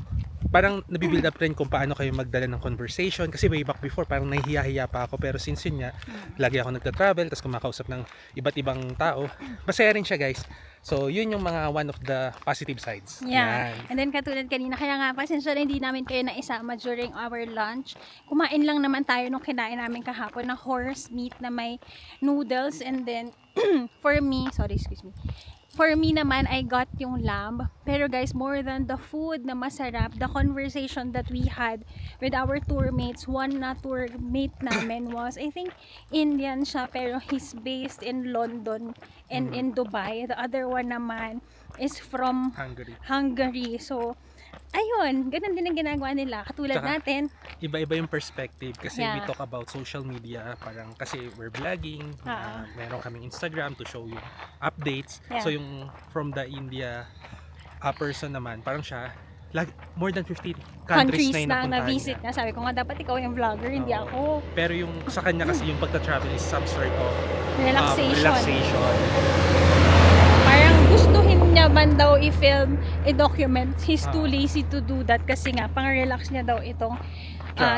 parang nabibuild up rin kung paano kayo magdala ng conversation, kasi way back before parang nahihiya-hiya pa ako, pero since yun nga lagi ako nagta-travel, tapos kumakausap ng iba't ibang tao, masaya rin siya guys. So yun yung mga one of the positive sides. Yeah. Yan. And then katulad kanina, kaya nga pasensya na hindi namin kayo naisama during our lunch. Kumain lang naman tayo nung kinain namin kahapon na horse meat na may noodles, and then for me naman, I got yung lamb. Pero guys, more than the food na masarap, the conversation that we had with our tour mates, one na tour mate namin was, I think, Indian siya, pero he's based in London and in Dubai. The other one naman is from Hungary. So, ayun, ganun din ang ginagawa nila. Katulad Tsaka, natin. Iba-iba yung perspective kasi we Yeah. talk about social media, parang kasi we're vlogging, meron kaming Instagram to show yung updates. Yeah. So yung from the India person naman, parang siya more than 50 countries na yung napuntahan na-visit niya. na. Sabi ko nga, dapat ikaw yung vlogger, hindi Oo. ako. Pero yung sa kanya kasi yung pagta-travel is some sort of Relaxation. Parang gustuhin niya man daw i-film, i-document. He's too lazy to do that kasi nga, pang-relax niya daw itong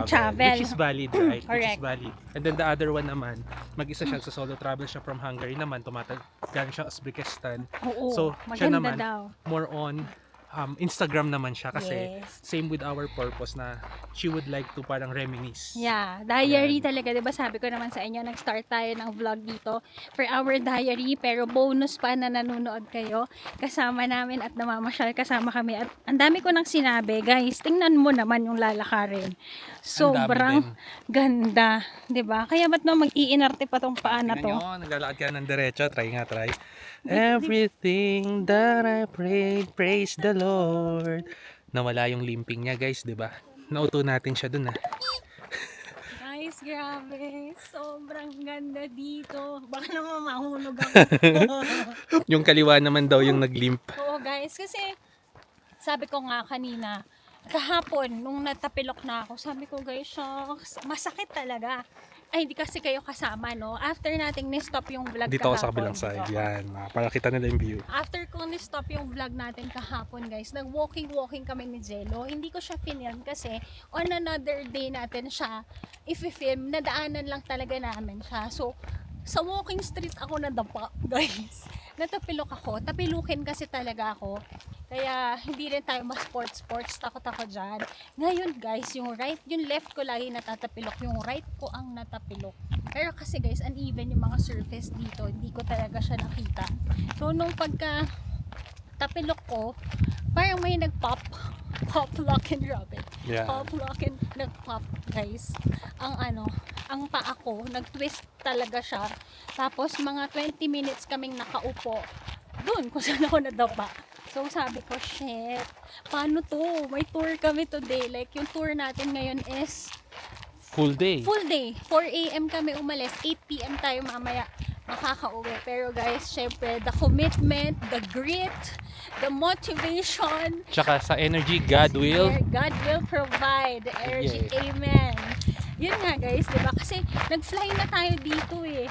travel. Which is valid, right? Correct. Which is valid. And then the other one naman, mag-isa siya sa solo travel siya from Hungary naman, galing siya Uzbekistan. Oo, So, siya maganda naman, daw. more on Instagram naman siya kasi Yes. same with our purpose na she would like to parang reminisce. Yeah, diary talaga, 'di ba? Sabi ko naman sa inyo, nag-start tayo ng vlog dito for our diary, pero bonus pa na nanonood kayo kasama namin at namamasyal kasama kami. At ang dami ko nang sinabi, guys, tingnan mo naman yung lalakarin. Sobrang ganda, 'di ba? Kaya ba't na mag-iinarte pa tong paa na to? Tingnan nyo, naglalakad ka ng diretso, try. Everything that I prayed, praise the Lord. Nawala yung limping niya guys, 'di ba? Nauto natin siya dun ah. Guys, grabe. Sobrang ganda dito. Baka naman mahulog ako. Yung kaliwa naman daw yung naglimp. Oo, guys. Kasi, sabi ko nga kanina, kahapon, nung natapilok na ako, sabi ko, guys, shucks, masakit talaga. Ay, hindi kasi kayo kasama, no? After nating ni-stop yung vlog Dito ako kahapon. sa kabilang side. Oo. Yan. Para kita nila yung view. After ko ni-stop yung vlog natin kahapon, guys, nag-walking kami ni Jello. Hindi ko siya film kasi on another day natin siya i-film, nadaanan lang talaga namin siya. So, sa walking street ako nadapa, guys. Natapilok ako. Tapilukin kasi talaga ako. Kaya, hindi rin tayo sports. Takot ako dyan. Ngayon, guys, yung left ko lagi natatapilok. Yung right ko ang natapilok. Pero kasi, guys, uneven yung mga surface dito. Hindi ko talaga siya nakita. So, nung pagka tapilok ko, parang may nag-pop. Pop, lock, and drop it. Yeah. Pop, lock, and nag-pop, guys. Ang paa ko, nag-twist talaga siya. Tapos, mga 20 minutes kaming nakaupo. Doon, kung saan ako nadapa. So, sabi ko, shit, paano to? May tour kami today. Like, yung tour natin ngayon is Full day. Full day. 4 a.m. kami umalis. 8 p.m. tayo mamaya makakauwi. Pero guys, syempre, the commitment, the grit, the motivation, Tsaka sa energy, God will. God will provide the energy. Yeah. Amen. Yun nga guys, diba? Kasi nag-fly na tayo dito eh.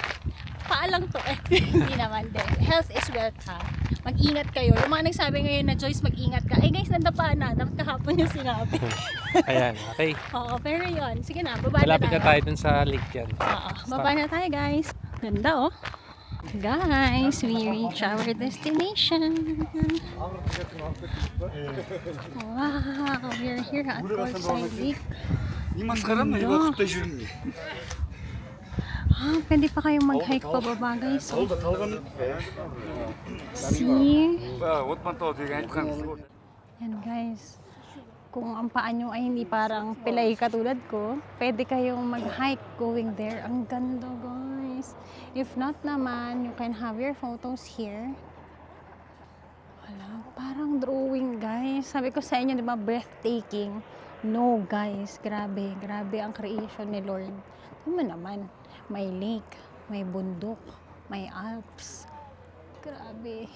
Paalang to eh. Hindi naman din. Health is wealth ha. Mag-ingat kayo. Yung mga nagsabi ngayon na Joyce, mag-ingat ka. Eh guys, nandapa na. Dapat kahapon yung sinabi. Ayan, okay. Oo, pero yun. Sige na, baba na Malapit na tayo dun sa lake yan. Oo, baba na tayo guys. Ganda oh. Guys, we reach our destination. Wow, we're here at Portside Lake. Ganda. Ah, pwede pa kayong mag-hike pababa guys. Oh. See? Yan guys. Kung ang paa nyo ay hindi parang pilay katulad ko, pwede kayong mag-hike going there. Ang ganda guys. If not naman, you can have your photos here. Wala, parang drawing guys. Sabi ko sa inyo, di ba, breathtaking. No guys, grabe. Grabe ang creation ni Lord. Tingnan mo naman, may lake, may bundok, may Alps. Grabe.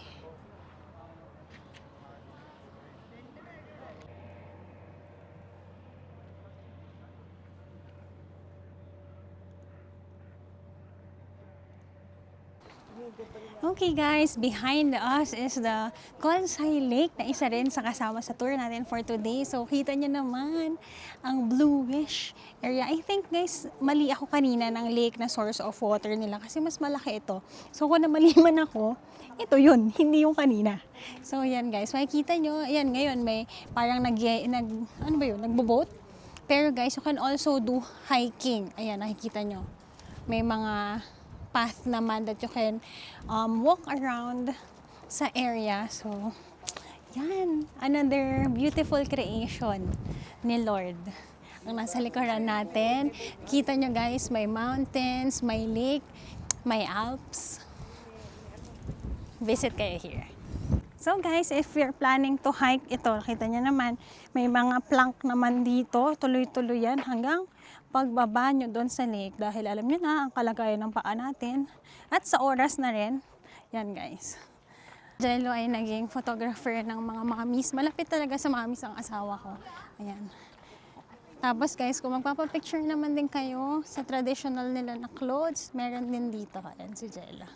Okay guys, behind us is the Colsay Lake na isa rin sa kasama sa tour natin for today. So kita nyo naman ang bluish area. I think guys, mali ako kanina ng lake na source of water nila kasi mas malaki ito. So kung namaliman ako, ito yun, hindi yung kanina. So yan guys, makikita nyo, yan ngayon may parang nagbo-boat. Pero guys, you can also do hiking. Ayan, nakikita nyo. May mga path naman that you can walk around sa area. So, yan. Another beautiful creation ni Lord. Ang nasa likuran natin. Kita nyo guys, may mountains, may lake, may Alps. Visit kayo here. So guys, if you're planning to hike ito, kita nyo naman, may mga plank naman dito. Tuloy-tuloy yan hanggang pagbaba nyo doon sa lake dahil alam nyo na ang kalagayan ng paa natin at sa oras na rin. Yan guys. Jello ay naging photographer ng mga mamamis. Malapit talaga sa mamamis ang asawa ko. Ayan. Tapos guys, kung magpapapicture naman din kayo sa traditional nila na clothes, meron din dito. Ayan si Jello.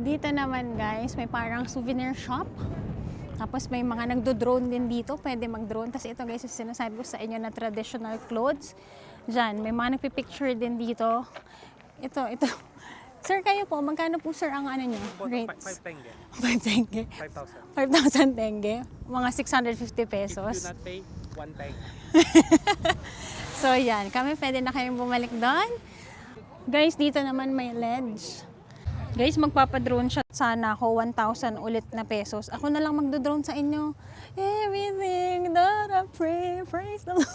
Dito naman guys, may parang souvenir shop. Tapos may mga nagdo-drone din dito, pwede mag-drone. Tapos ito guys, sinasabi ko sa inyo na traditional clothes. Diyan, may mga nagpipicture din dito. Ito. Sir, kayo po, magkano po sir ang ano nyo? Rates? 5 tenge. 5 tenge? 5,000. 5,000 tenge? Mga 650 pesos. If you not pay, 1 tenge. So yan, kami pwede na kayong bumalik doon. Guys, dito naman may ledge. Guys, magpapadrone siya. Sana ako 1,000 ulit na pesos. Ako na lang magdo-drone sa inyo. Everything that I pray, praise the Lord.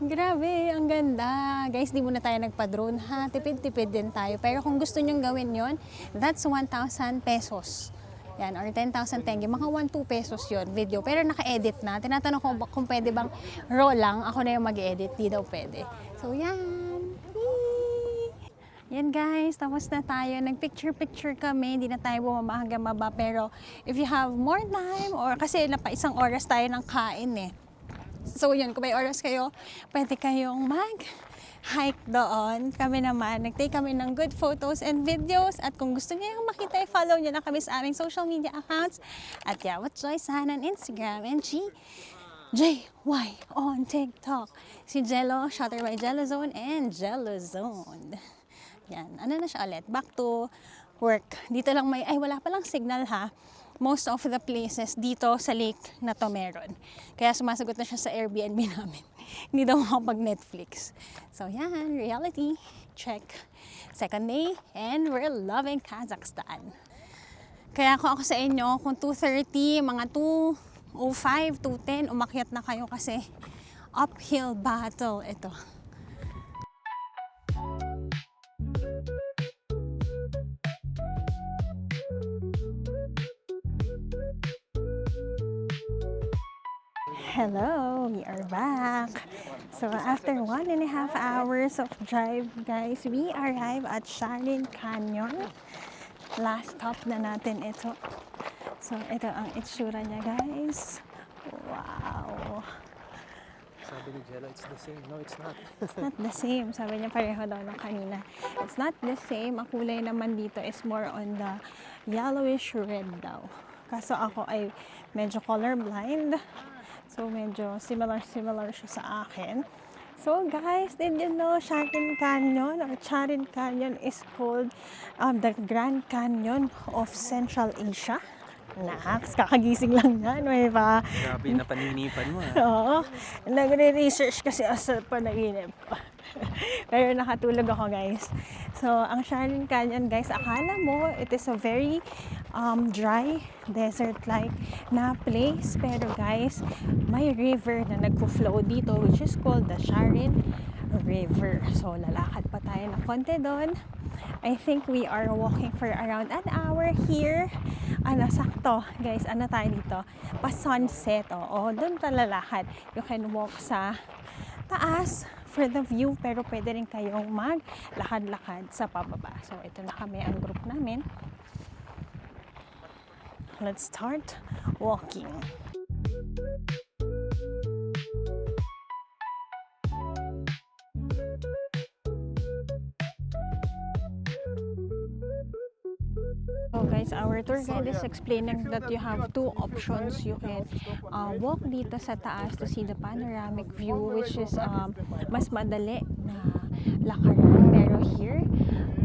Grabe, ang ganda. Guys, di muna tayo nagpa-drone ha. Tipid-tipid din tayo. Pero kung gusto nyong gawin yon, that's 1,000 pesos. Yan, or 10,000 tenge. Mga 1-2 pesos yon video. Pero naka-edit na. Tinatanong ko kung pwede bang raw lang. Ako na yung mag-edit. Di daw pwede. So, yan. Yan guys, tapos na tayo. Nag-picture-picture kami. Hindi na tayo bumaba hanggang baba. Pero if you have more time, or kasi isang oras tayo ng kain eh. So yun, kung may oras kayo, pwede kayong mag-hike doon. Kami naman, nag-take kami ng good photos and videos. At kung gusto niyo yung makita, follow niyo na kami sa aming social media accounts. At Yawat Joyce Han on Instagram and JY on TikTok. Si Jello, Shutter by Jello Zone and Jello Zone. Yan, ano na siya ulit? Back to work. Dito lang wala palang signal ha. Most of the places dito sa lake na to meron. Kaya sumasagot na siya sa Airbnb namin. Hindi daw makapag-Netflix. So yan, reality check. Second day, and we're loving Kazakhstan. Kaya kung ako sa inyo, kung 2:30, mga 2:05, 2:10, umakyat na kayo kasi uphill battle ito. Hello, we are back. So after 1.5 hours of drive, guys, we arrive at Sharin Canyon. Last stop na natin ito. So ito ang itsura niya, guys. Wow. Sabi ni Jella, it's the same. No, it's not. It's not the same. Sabi niya pareho daw nung kanina. It's not the same. Ang kulay naman dito is more on the yellowish red daw. Kaso ako ay medyo colorblind. So medyo similar siya sa akin. So guys, did you know Sharin Canyon or Charin Canyon is called the Grand Canyon of Central Asia? Naks, kakagising lang yan. May pa. Grabe na paninipan mo. Oo. Nagre-research kasi ako sa panaginip ko. Pero nakatulog ako, guys. So, ang Sharin Canyon, guys, akala mo it is a very dry, desert-like na place. Pero, guys, may river na nagpo-flow dito which is called the Sharin River. So, lalakad pa tayo ng konti doon. I think we are walking for around an hour here. Sakto, guys, tayo dito? Pa-sunset, doon talalakad. You can walk sa taas for the view, pero pwede rin kayong maglakad-lakad sa pababa. So, ito na kami ang group namin. Let's start walking. So guys, our tour guide is explaining that you have two options. You can walk dito sa taas to see the panoramic view, which is mas madali na lakaran. Pero here,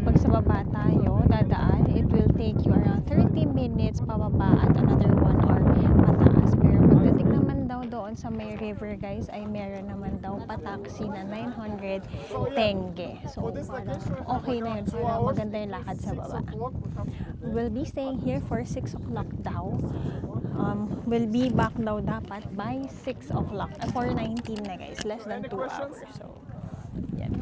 pag sa baba tayo dadaan, it will take you around 30 minutes pababa at another 1 hour pataas. Pero pagdating naman daw doon sa may river, guys, ay meron naman daw pa-taxi na 900 tenge. So parang okay na yun, para maganda yung lakad sa baba. We'll be staying here for 6 o'clock daw. We'll be back daw dapat by 6 o'clock. 4:19 na, guys. Less than 2 hours. So, yan.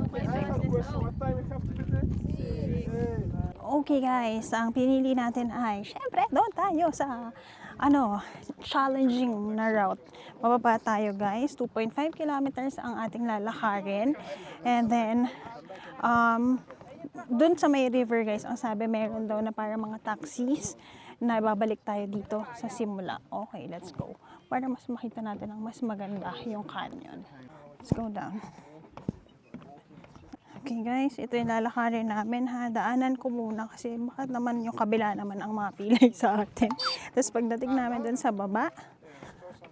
Okay, guys. Ang pinili natin ay, syempre, doon tayo sa, challenging na route. Mababa tayo, guys. 2.5 kilometers ang ating lalakarin. And then, dun sa may river, guys, ang sabi meron daw na para mga taxis na babalik tayo dito sa simula. Okay, let's go. Para mas makita natin ang mas maganda yung canyon. Let's go down. Okay, guys, ito yung lalakarin namin, ha. Daanan ko muna kasi bakit naman yung kabila naman ang mapilay sa atin. Tapos pagdating namin dun sa baba,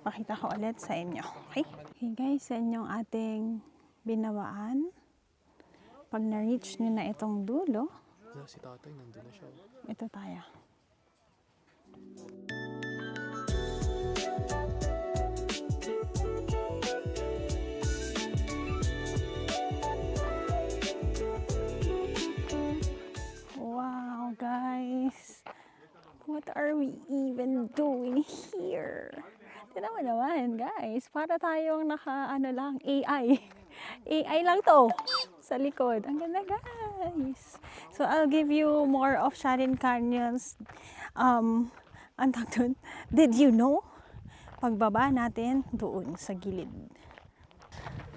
pakita ko ulit sa inyo. Okay? Okay, guys, sa inyong ating binawaan. Pag na-reach nyo na itong dulo, Si tatay, nandun na siya. ito tayo. Wow, guys! What are we even doing here? Tignan mo naman, guys. Para tayong AI. AI lang to sa likod. Ang ganda, guys. So, I'll give you more of Sharin Canyon's did you know? Pagbaba natin doon sa gilid.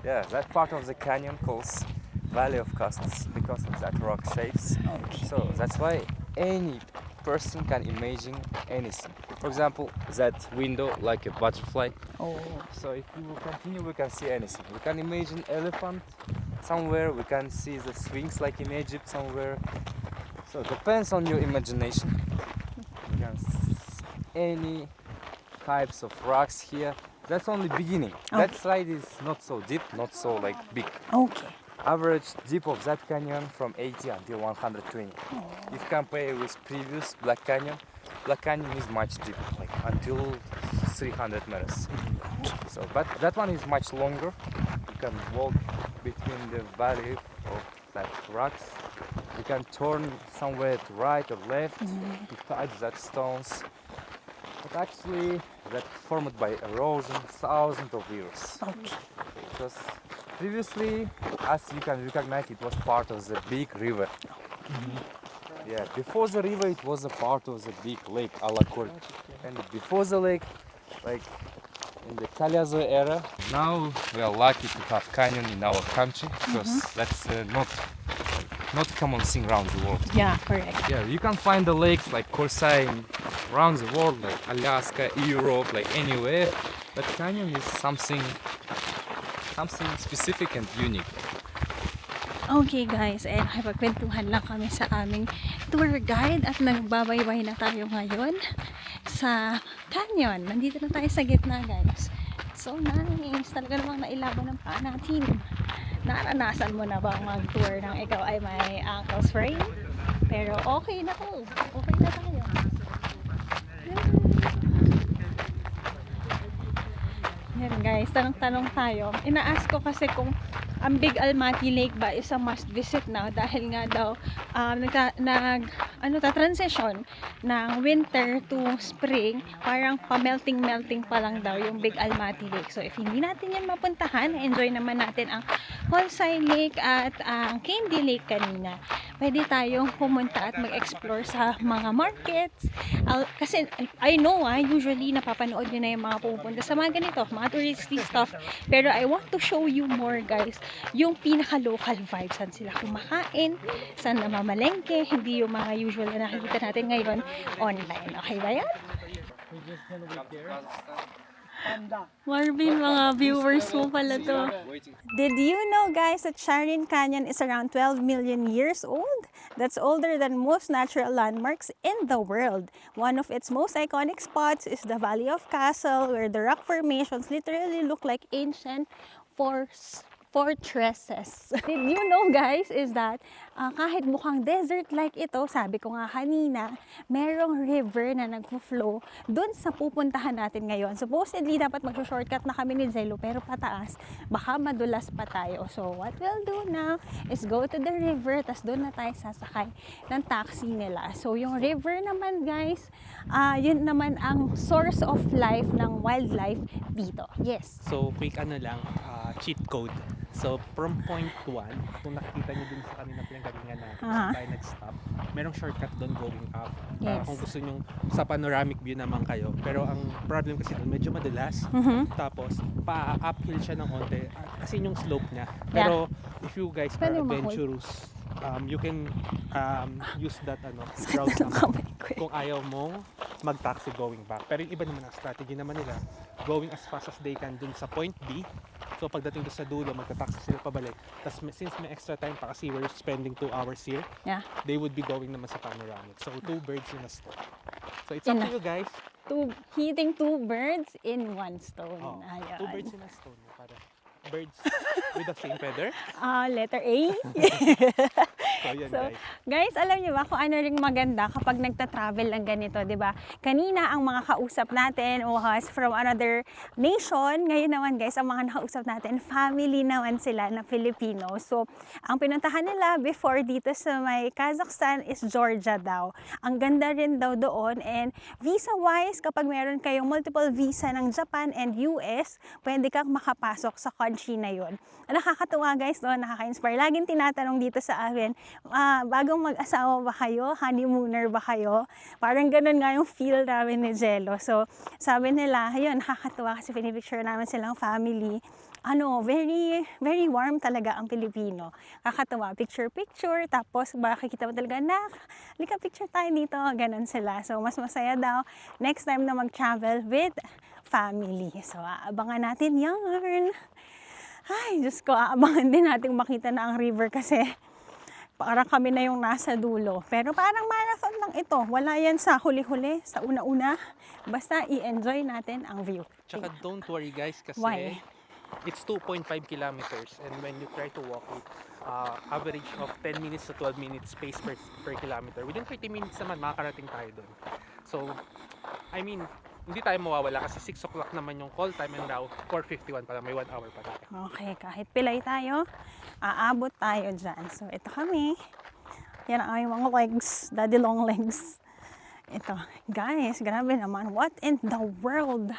Yeah, that part of the canyon calls Valley of Castles because of that rock shapes. Okay. So that's why any person can imagine anything. For example, that window like a butterfly. Oh. So if we will continue, we can see anything. We can imagine elephant somewhere. We can see the sphinx like in Egypt somewhere. So it depends on your imagination. You can see any types of rocks here. That's only beginning. That slide is not so deep, not so like big. Okay. Average deep of that canyon from 80 until 120. If compare with previous Black Canyon is much deeper, like until 300 meters. So, but that one is much longer. You can walk between the valley of that rocks. You can turn somewhere to right or left to touch that stones. But actually, that's formed by erosion thousands of years. Okay. Because previously, as you can recognize, it was part of the big river. Yeah, before the river, it was a part of the big lake, Alakul. And before the lake, like in the Kalyazı era. Now we are lucky to have canyon in our country because that's not common thing around the world. Yeah, correct. Yeah, you can find the lakes like Korsai around the world, like Alaska, Europe, like anywhere. But canyon is something specific and unique. Okay guys, eh nakipagkwentuhan lang kami sa aming tour guide at nagbabaybay na tayo ngayon sa canyon. Nandito na tayo sa gitna guys. So nice. Talaga namang nailaban ng paa natin. Naranasan mo na ba mag-tour ng ikaw ay may ankle sprain? Pero okay na to. Okay na tayo. Yan guys, tanong-tanong tayo. Ina-ask ko kasi kung ang Big Almaty Lake ba is a must visit now dahil nga daw transition ng winter to spring, parang pa-melting pa lang daw yung Big Almaty Lake. So if hindi natin yan mapuntahan, enjoy naman natin ang Holsai Lake at ang Candy Lake kanina. Pwede tayong pumunta at mag-explore sa mga markets. Kasi I know usually napapanood nyo na yung mga pupunta sa mga ganito, mga touristy stuff. Pero I want to show you more guys, yung pinaka-local vibes. Saan sila kumakain, saan namamalengke, hindi yung mga usual na nakikita natin ngayon online. Okay ba yan? Marvin, mga viewers mo pala to. Did you know guys that Sharin Canyon is around 12 million years old? That's older than most natural landmarks in the world. One of its most iconic spots is the Valley of Castle, where the rock formations literally look like ancient fortresses. Did you know guys is that kahit mukhang desert-like ito, sabi ko nga kanina, merong river na nagfo-flow dun sa pupuntahan natin ngayon. Supposedly, dapat mag-shortcut na kami ni Jello, pero pataas, baka madulas pa tayo. So, what we'll do now is go to the river, tas doon na tayo sasakay ng taxi nila. So, yung river naman guys, yun naman ang source of life ng wildlife dito. Yes. So, quick cheat code. So, from point 1, kung nakikita nyo dun sa kanina pinanggalingan natin, tayo nag-stop, merong shortcut doon going up. Yes. Kung gusto nyo sa panoramic view naman kayo. Pero ang problem kasi doon, medyo madulas. Tapos, pa-uphill siya ng onte. Kasi yung slope niya. Pero, if you guys are adventurous, you can use that route naman kung ayaw mong mag-taxi going back. Pero yung iba naman ang strategy naman nila, going as fast as they can dun sa point B. So pagdating doon sa dulo, magta-taxi sila pabalik. Tapos since may extra time pa kasi we're spending 2 hours here, they would be going naman sa panoramic. So 2 birds in a stone. So it's up to you guys. Hitting 2 birds in 1 stone. Oh, Ayan. 2 birds in a stone. Para birds with the same feather. Letter A. So yan So, guys. guys, alam niyo ba kung ano ring maganda kapag nagta-travel lang ganito, 'di ba? Kanina ang mga kausap natin was from another nation. Ngayon naman guys, ang mga nakausap natin, family naman sila na Filipino. So, ang pinuntahan nila before dito sa may Kazakhstan is Georgia daw. Ang ganda rin daw doon, and visa-wise, kapag meron kayong multiple visa ng Japan and US, pwede kang makapasok sa country na yun. Nakakatuwa guys doon, nakaka-inspire. Laging tinatanong dito sa amin, bagong mag-asawa ba kayo? Honeymooner ba kayo? Parang ganun nga yung feel namin ni Jello. So, sabi nila, ayun, nakakatuwa kasi pinipicture namin silang family. Very, very warm talaga ang Pilipino. Kakatuwa, picture, tapos makikita mo talaga, lika picture tayo dito, ganun sila. So, mas masaya daw next time na mag-travel with family. So, aabangan natin yan. Ay, Diyos ko, aabangan din natin makita na ang river kasi parang kami na yung nasa dulo. Pero parang marathon lang ito. Wala yan sa huli-huli, sa una-una. Basta i-enjoy natin ang view. Tsaka don't worry guys kasi Why? it's 2.5 kilometers, and when you try to walk it, average of 10 minutes to 12 minutes pace per kilometer. Within 30 minutes naman makakarating tayo doon. So, I mean, hindi tayo mawawala kasi 6 o'clock naman yung call time, and now 4:51 pa lang, may 1 hour pa tayo. Okay, kahit pilay tayo, aabot tayo dyan. So, ito kami. Yan ang aming mga legs, daddy long legs. Ito, guys, grabe naman. What in the world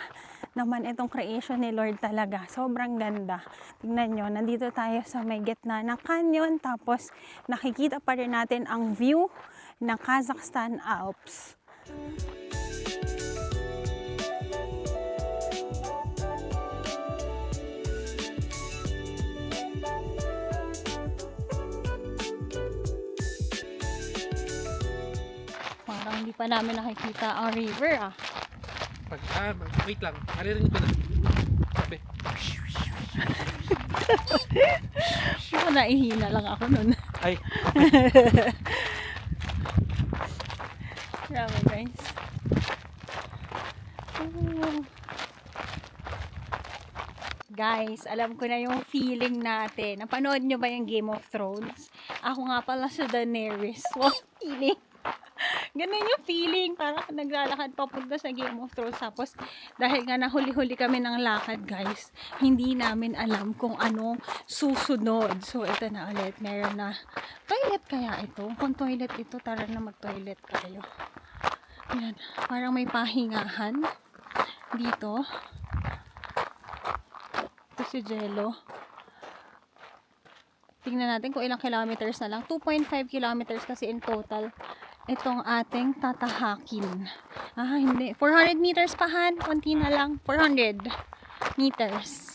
naman itong creation ni Lord talaga. Sobrang ganda. Tingnan nyo, nandito tayo sa may gitna ng canyon, tapos nakikita pa rin natin ang view ng Kazakhstan Alps. Hindi pa namin nakikita ang river Wait lang. Naririnig ko na. Sabi. Ako naihina lang ako nun. Ay, Grabe guys. Oh. Guys, alam ko na yung feeling natin. Napanood nyo ba yung Game of Thrones? Ako nga pala sa Daenerys. Wow, feeling. Ganun yung feeling. Parang naglalakad papunta sa Game of Thrones. Tapos, dahil nga nahuli-huli kami ng lakad, guys, hindi namin alam kung ano susunod. So, ito na ulit. Meron na. Toilet kaya ito? Kung toilet ito, tara na mag-toilet tayo. Yan. Parang may pahingahan dito. Ito si Jello. Tingnan natin kung ilang kilometers na lang. 2.5 kilometers kasi in total itong ating tatahakin. Hindi. 400 meters pa, Han. Konti na lang. 400 meters.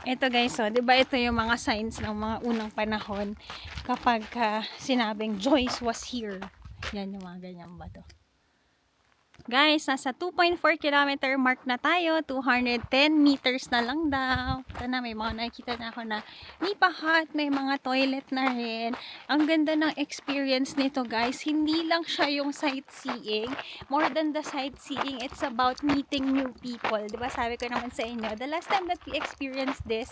Ito guys, so, di ba ito yung mga signs ng mga unang panahon kapag sinabing Joyce was here. Yan yung mga ganyan ba to. Guys, nasa 2.4 kilometer mark na tayo. 210 meters na lang daw. Ito na, may mga nakikita na ako na nipahat, may mga toilet na rin. Ang ganda ng experience nito guys. Hindi lang siya yung sightseeing. More than the sightseeing, it's about meeting new people. Diba sabi ko naman sa inyo, the last time that we experienced this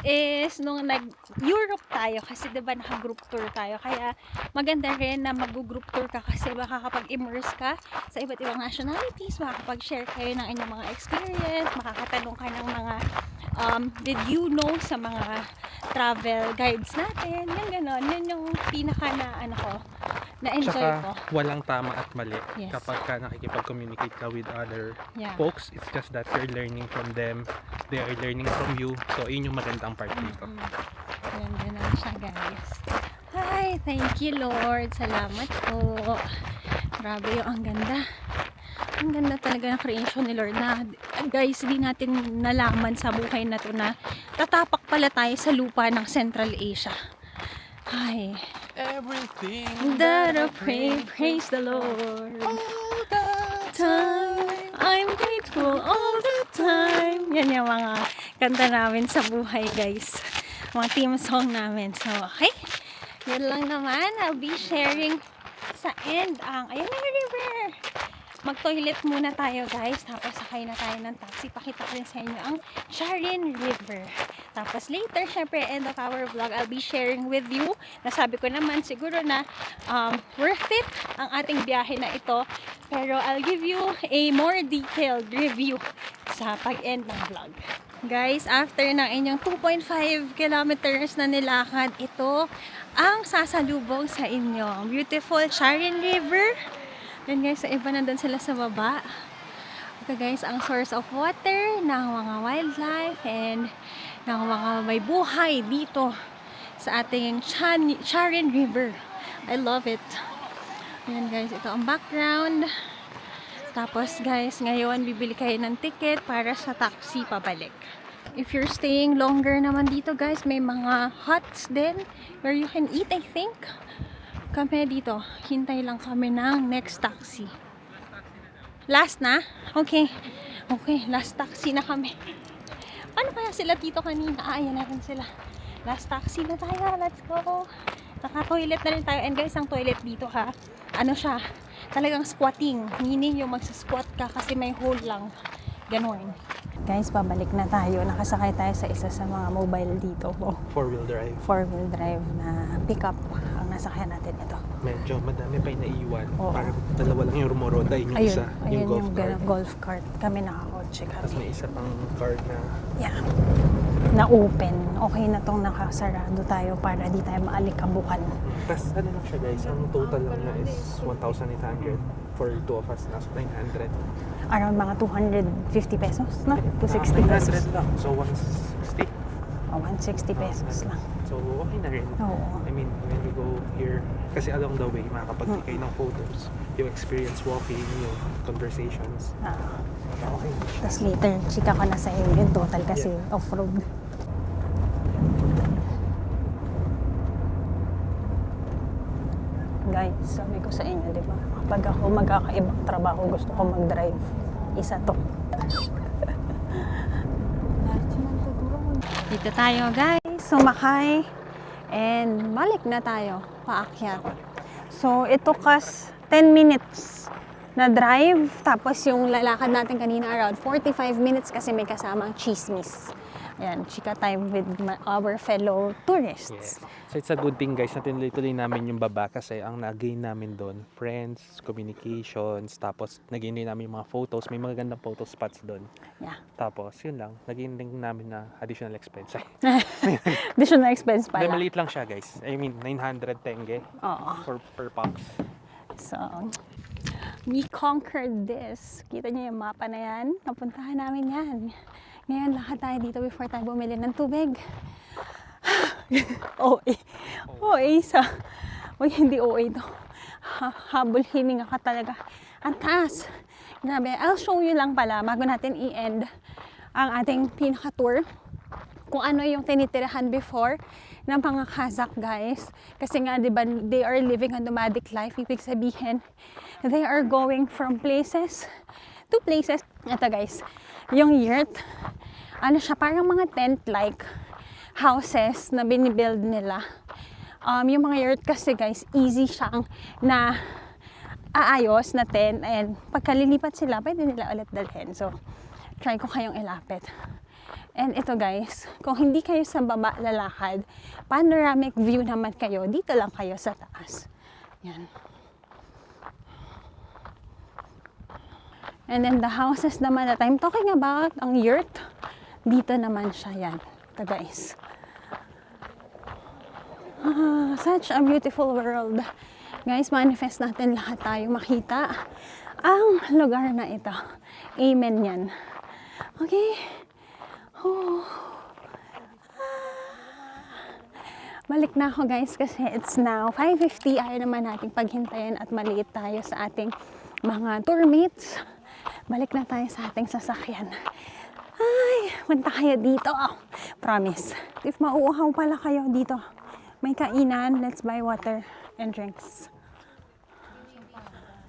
is nung nag-Europe tayo. Kasi diba naka-group tour tayo. Kaya maganda rin na mag-group tour ka kasi makakapag-immerse ka sa iba't ibang nationalities, makakapag-share kayo ng inyong mga experience, makakatanong ka ng mga did you know sa mga travel guides natin, yan ganon. Yan yung pinaka na-enjoy tsaka ko. walang tama at mali. Yes. Kapag ka nakikipag-communicate ka with other Yeah. folks, it's just that you're learning from them, they are learning from you. So, yun yung magandang part dito. Yan ganon siya guys. Hi, thank you Lord. Salamat po. Grabe yung ang ganda. Ang ganda talaga ng creation ni Lord na guys, hindi natin nalaman sa buhay na to na tatapak pala tayo sa lupa ng Central Asia. Ay, Everything that I pray, praise the Lord. All the time, I'm grateful all the time. Yan yung mga kanta namin sa buhay guys. Mga theme song namin. So, okay. Yun lang naman. I'll be sharing sa end ang, ayan na yung river. Mag-toilet muna tayo guys, tapos sakay na tayo ng taxi. Pakita ko rin sa inyo ang Sharin River. Tapos later, syempre, end of our vlog, I'll be sharing with you. Nasabi ko naman siguro na worth it ang ating biyahe na ito. Pero I'll give you a more detailed review sa pag-end ng vlog. Guys, after ng inyong 2.5 kilometers na nilakad, ito ang sasalubong sa inyo. Beautiful Sharin River. Yan guys, sa iba nandun sila sa baba. Ito guys, ang source of water ng mga wildlife and ng mga may buhay dito sa ating Sharin River. I love it. Yan guys, ito ang background. Tapos guys, ngayon bibili kayo ng ticket para sa taxi pabalik. If you're staying longer naman dito guys, may mga huts din where you can eat, I think. Kami dito, hintay lang kami ng next taxi. Last na? Okay. Okay, last taxi na kami. Paano kaya sila dito kanina? Ayan natin sila. Last taxi na tayo. Let's go. Naka-toilet na rin tayo. And guys, ang toilet dito ha, ano siya, talagang squatting. Meaning yung magsa-squat ka kasi may hole lang. Ganon. Guys, pabalik na tayo. Nakasakay tayo sa isa sa mga mobile dito. Oh, 4-wheel drive. 4-wheel drive na pickup ang nasakyan natin ito. Medyo madami pa yung naiiwan. Oo. Parang dalawa lang yung rumoroda. Yun yung Ayun, isa, ayun yung golf cart. golf cart. Kami nakakotse Tapos kami. may isa pang card na Yeah. Na open. Okay na tong nakasarado tayo para di tayo maalikabukan. Tapos ano lang siya guys, ang total lang na is 1,800 for two of us, nasa 900. Around mga 250 pesos, no? 260 pesos. 900 lang, so 160. O, 160 pesos lang. So okay na rin. Oo. I mean, when you go here, kasi along the way, makakapag-take kayo ng photos, yung experience walking, yung conversations. Okay na siya. Tapos later, chika ko na sa iyo yung total kasi off-road. guys. Sabi ko sa inyo, di ba? Kapag ako magkakaibang trabaho, gusto ko mag-drive. Isa to. Dito tayo guys, sumakay. And balik na tayo, paakyat. So, ito kas 10 minutes na drive. Tapos yung lalakad natin kanina around 45 minutes kasi may kasamang chismis. Ayan, chika time with our fellow tourists. So it's a good thing guys na tinuloy-tuloy namin yung baba kasi ang nag-gain namin doon, friends, communications, tapos nag-gain din namin yung mga photos, may mga gandang photo spots doon. Yeah. Tapos yun lang, nag-gain din namin na additional expense. Additional expense Hindi, pala. maliit lang siya guys. I mean, 900 tenge Oo. per box. So, we conquered this. Kita niyo yung mapa na yan? Napuntahan namin yan. Ngayon, lakad tayo dito before tayo bumili ng tubig. OA. OA sa... Uy, hindi OA to. Habol hininga ka talaga. Ang taas. Grabe. I'll show you lang pala bago natin i-end ang ating pinaka-tour. Kung ano yung tinitirahan before ng mga Kazakh guys. Kasi nga, di ba, they are living a nomadic life. Ibig sabihin, they are going from places to places. Ito guys, yung yurt, ano siya, parang mga tent-like houses na binibuild nila. Yung mga yurt kasi guys, easy siyang na aayos na tent and pagkalilipat sila, pwede nila ulit dalhin. So, try ko kayong ilapit. And ito guys, kung hindi kayo sa baba lalakad, panoramic view naman kayo, dito lang kayo sa taas. Yan. And then the houses naman that I'm talking about, ang yurt, dito naman siya yan. Ito guys. Such a beautiful world. Guys, manifest natin lahat tayo makita ang lugar na ito. Amen yan. Okay? Balik na ako guys kasi it's now 5:50. Ayaw naman nating paghintayin at maliit tayo sa ating mga tour mates. Balik na tayo sa ating sasakyan. Ay, punta kayo dito. Promise. If mauuhaw pala kayo dito, may kainan, let's buy water and drinks.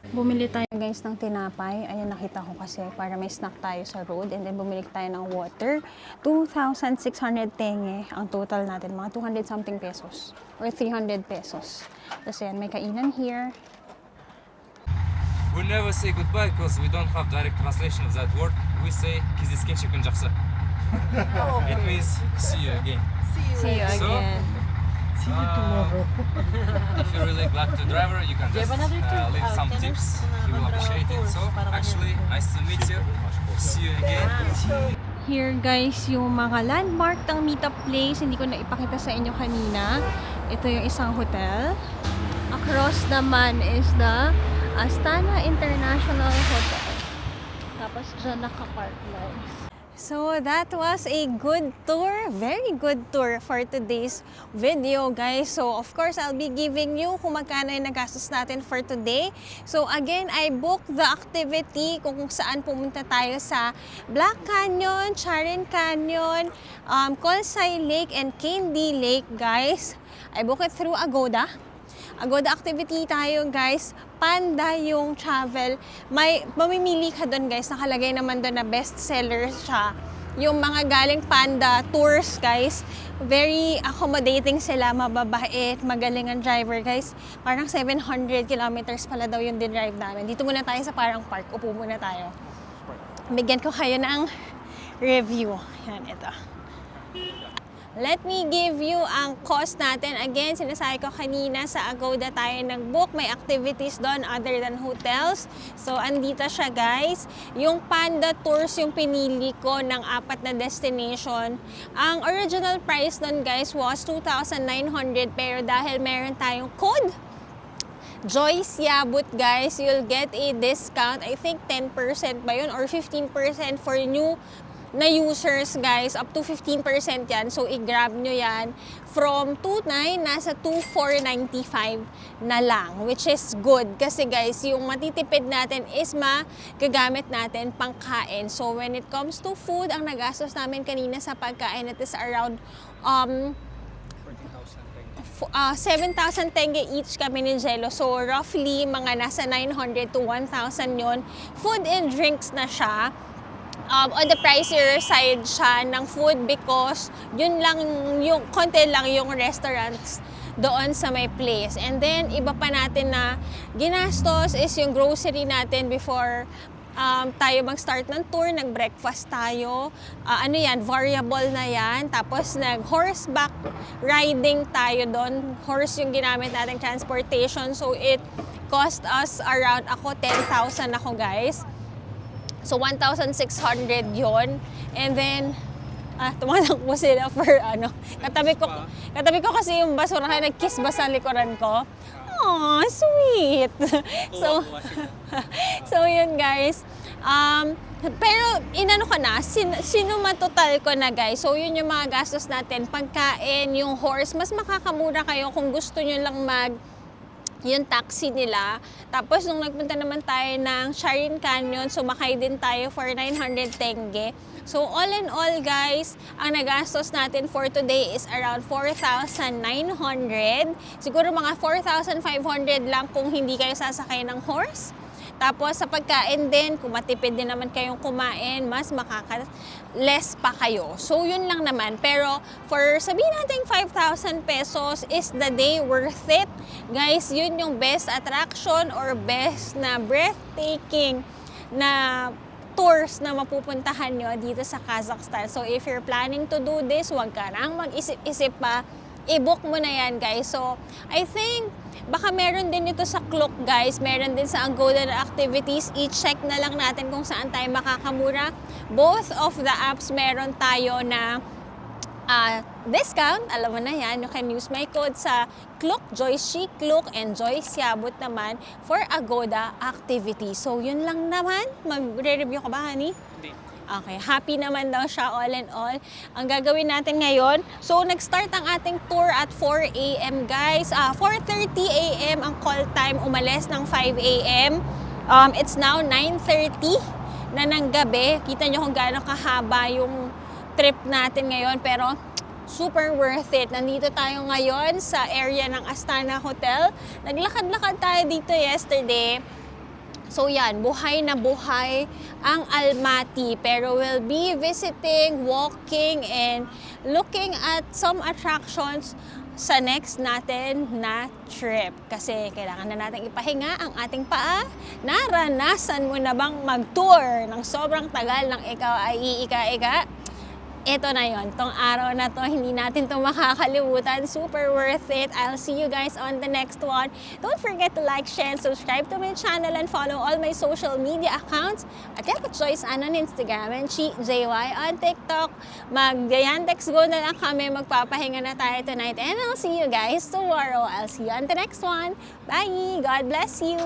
Bumili tayo guys ng tinapay. Ayan, nakita ko kasi para may snack tayo sa road. And then bumili tayo ng water. 2,600 tenge ang total natin. Mga 200 something pesos. Or 300 pesos. Tapos ayan, may kainan here. We never say goodbye because we don't have direct translation of that word. We say "Kiziskenchi kunjaksa." It means see you again. See you again. If you're really glad to driver, you can just leave some tips. He will appreciate it. So actually, nice to meet you. See you again. Here guys, yung mga landmark ng meetup place. Hindi ko na ipakita sa inyo kanina. Ito yung isang hotel. Across naman is the Astana International Hotel. Tapos dyan nakapark guys. So that was a good tour, very good tour for today's video guys. So of course, I'll be giving you kung magkano yung nagastos natin for today. So again, I booked the activity kung saan pumunta tayo sa Black Canyon, Charin Canyon, Kolsay Lake, and Candy Lake guys. I booked it through Agoda. Agoda activity tayo guys. Panda yung travel. May mamimili ka doon guys. Nakalagay naman doon na best seller siya. Yung mga galing Panda tours guys. Very accommodating sila. Mababait. Magaling ang driver guys. Parang 700 kilometers pala daw yung dinrive namin. Dito muna tayo sa parang park. Upo muna tayo. Bigyan ko kayo ng review. Yan, ito. Let me give you ang cost natin. Again, sinasabi ko kanina sa Agoda tayo nag-book. May activities doon other than hotels. So, andito siya guys. Yung Panda Tours yung pinili ko ng 4 na destination. Ang original price doon guys was 2,900 pero dahil meron tayong code, Joyce Yabut guys, you'll get a discount. I think 10% ba yun or 15% for new na users guys, up to 15% yan. So, i-grab nyo yan. From 2,900, nasa 2,495 na lang. Which is good. Kasi guys, yung matitipid natin is magagamit natin pangkain. So, when it comes to food, ang nagastos namin kanina sa pagkain, it is around 7,000 tenge each kami ni Jello. So, roughly, mga nasa 900 to 1,000 yun. Food and drinks na siya. On the pricier side siya ng food because yun lang, yung konti lang yung restaurants doon sa may place. And then, iba pa natin na ginastos is yung grocery natin before tayo mag-start ng tour, nag-breakfast tayo. Variable na yan. Tapos nag-horseback riding tayo doon. Horse yung ginamit nating transportation. So it cost us around 10,000 ako guys. So 1,600 yon. And then, tumatakbo sila for Katabi ko kasi yung basurahan, nag-kiss ba sa likuran ko? Aw, sweet! So yun guys. Pero inano ko na, sinuman-total ko na guys. So yun yung mga gastos natin. Pagkain, yung horse, mas makakamura kayo kung gusto nyo lang yung taxi nila. Tapos nung nagpunta naman tayo ng Sharin Canyon, sumakay din tayo for 900 tenge. So all in all guys, ang nagastos natin for today is around 4,900. Siguro mga 4,500 lang kung hindi kayo sasakay ng horse. Tapos sa pagkain din, kung matipid din naman kayong kumain, mas less pa kayo. So yun lang naman. Pero for sabihin natin 5,000 pesos is the day worth it. Guys, yun yung best attraction or best na breathtaking na tours na mapupuntahan nyo dito sa Kazakhstan. So if you're planning to do this, huwag ka nang mag-isip-isip pa. I-book mo na yan guys. So I think baka meron din ito sa Klook guys. Meron din sa Agoda na activities. I-check na lang natin kung saan tayo makakamura. Both of the apps meron tayo na discount. Alam mo na yan. You can use my code sa Klook, Joyce Chic Klook, and Joyce Yabut naman for Agoda activity. So yun lang naman. Magre-review ka ba, honey? Hindi. Okay, happy naman daw siya all in all. Ang gagawin natin ngayon, so nag-start ang ating tour at 4 a.m. guys. 4:30 a.m. ang call time, umalis ng 5 a.m. It's now 9:30 na ng gabi. Kita nyo kung gaano kahaba yung trip natin ngayon, pero super worth it. Nandito tayo ngayon sa area ng Astana Hotel. Naglakad-lakad tayo dito yesterday. So yan, buhay na buhay ang Almaty. Pero we'll be visiting, walking, and looking at some attractions sa next natin na trip. Kasi kailangan na natin ipahinga ang ating paa. Naranasan mo na bang mag-tour ng sobrang tagal ng ikaw ay iika-ika? Ito na yon, tong araw na to, hindi natin to makakalimutan. Super worth it. I'll see you guys on the next one. Don't forget to like, share, and subscribe to my channel and follow all my social media accounts. At Yaput Joyce on Instagram and JY on TikTok. Mag-Yandex Go na lang kami. Magpapahinga na tayo tonight. And I'll see you guys tomorrow. I'll see you on the next one. Bye! God bless you!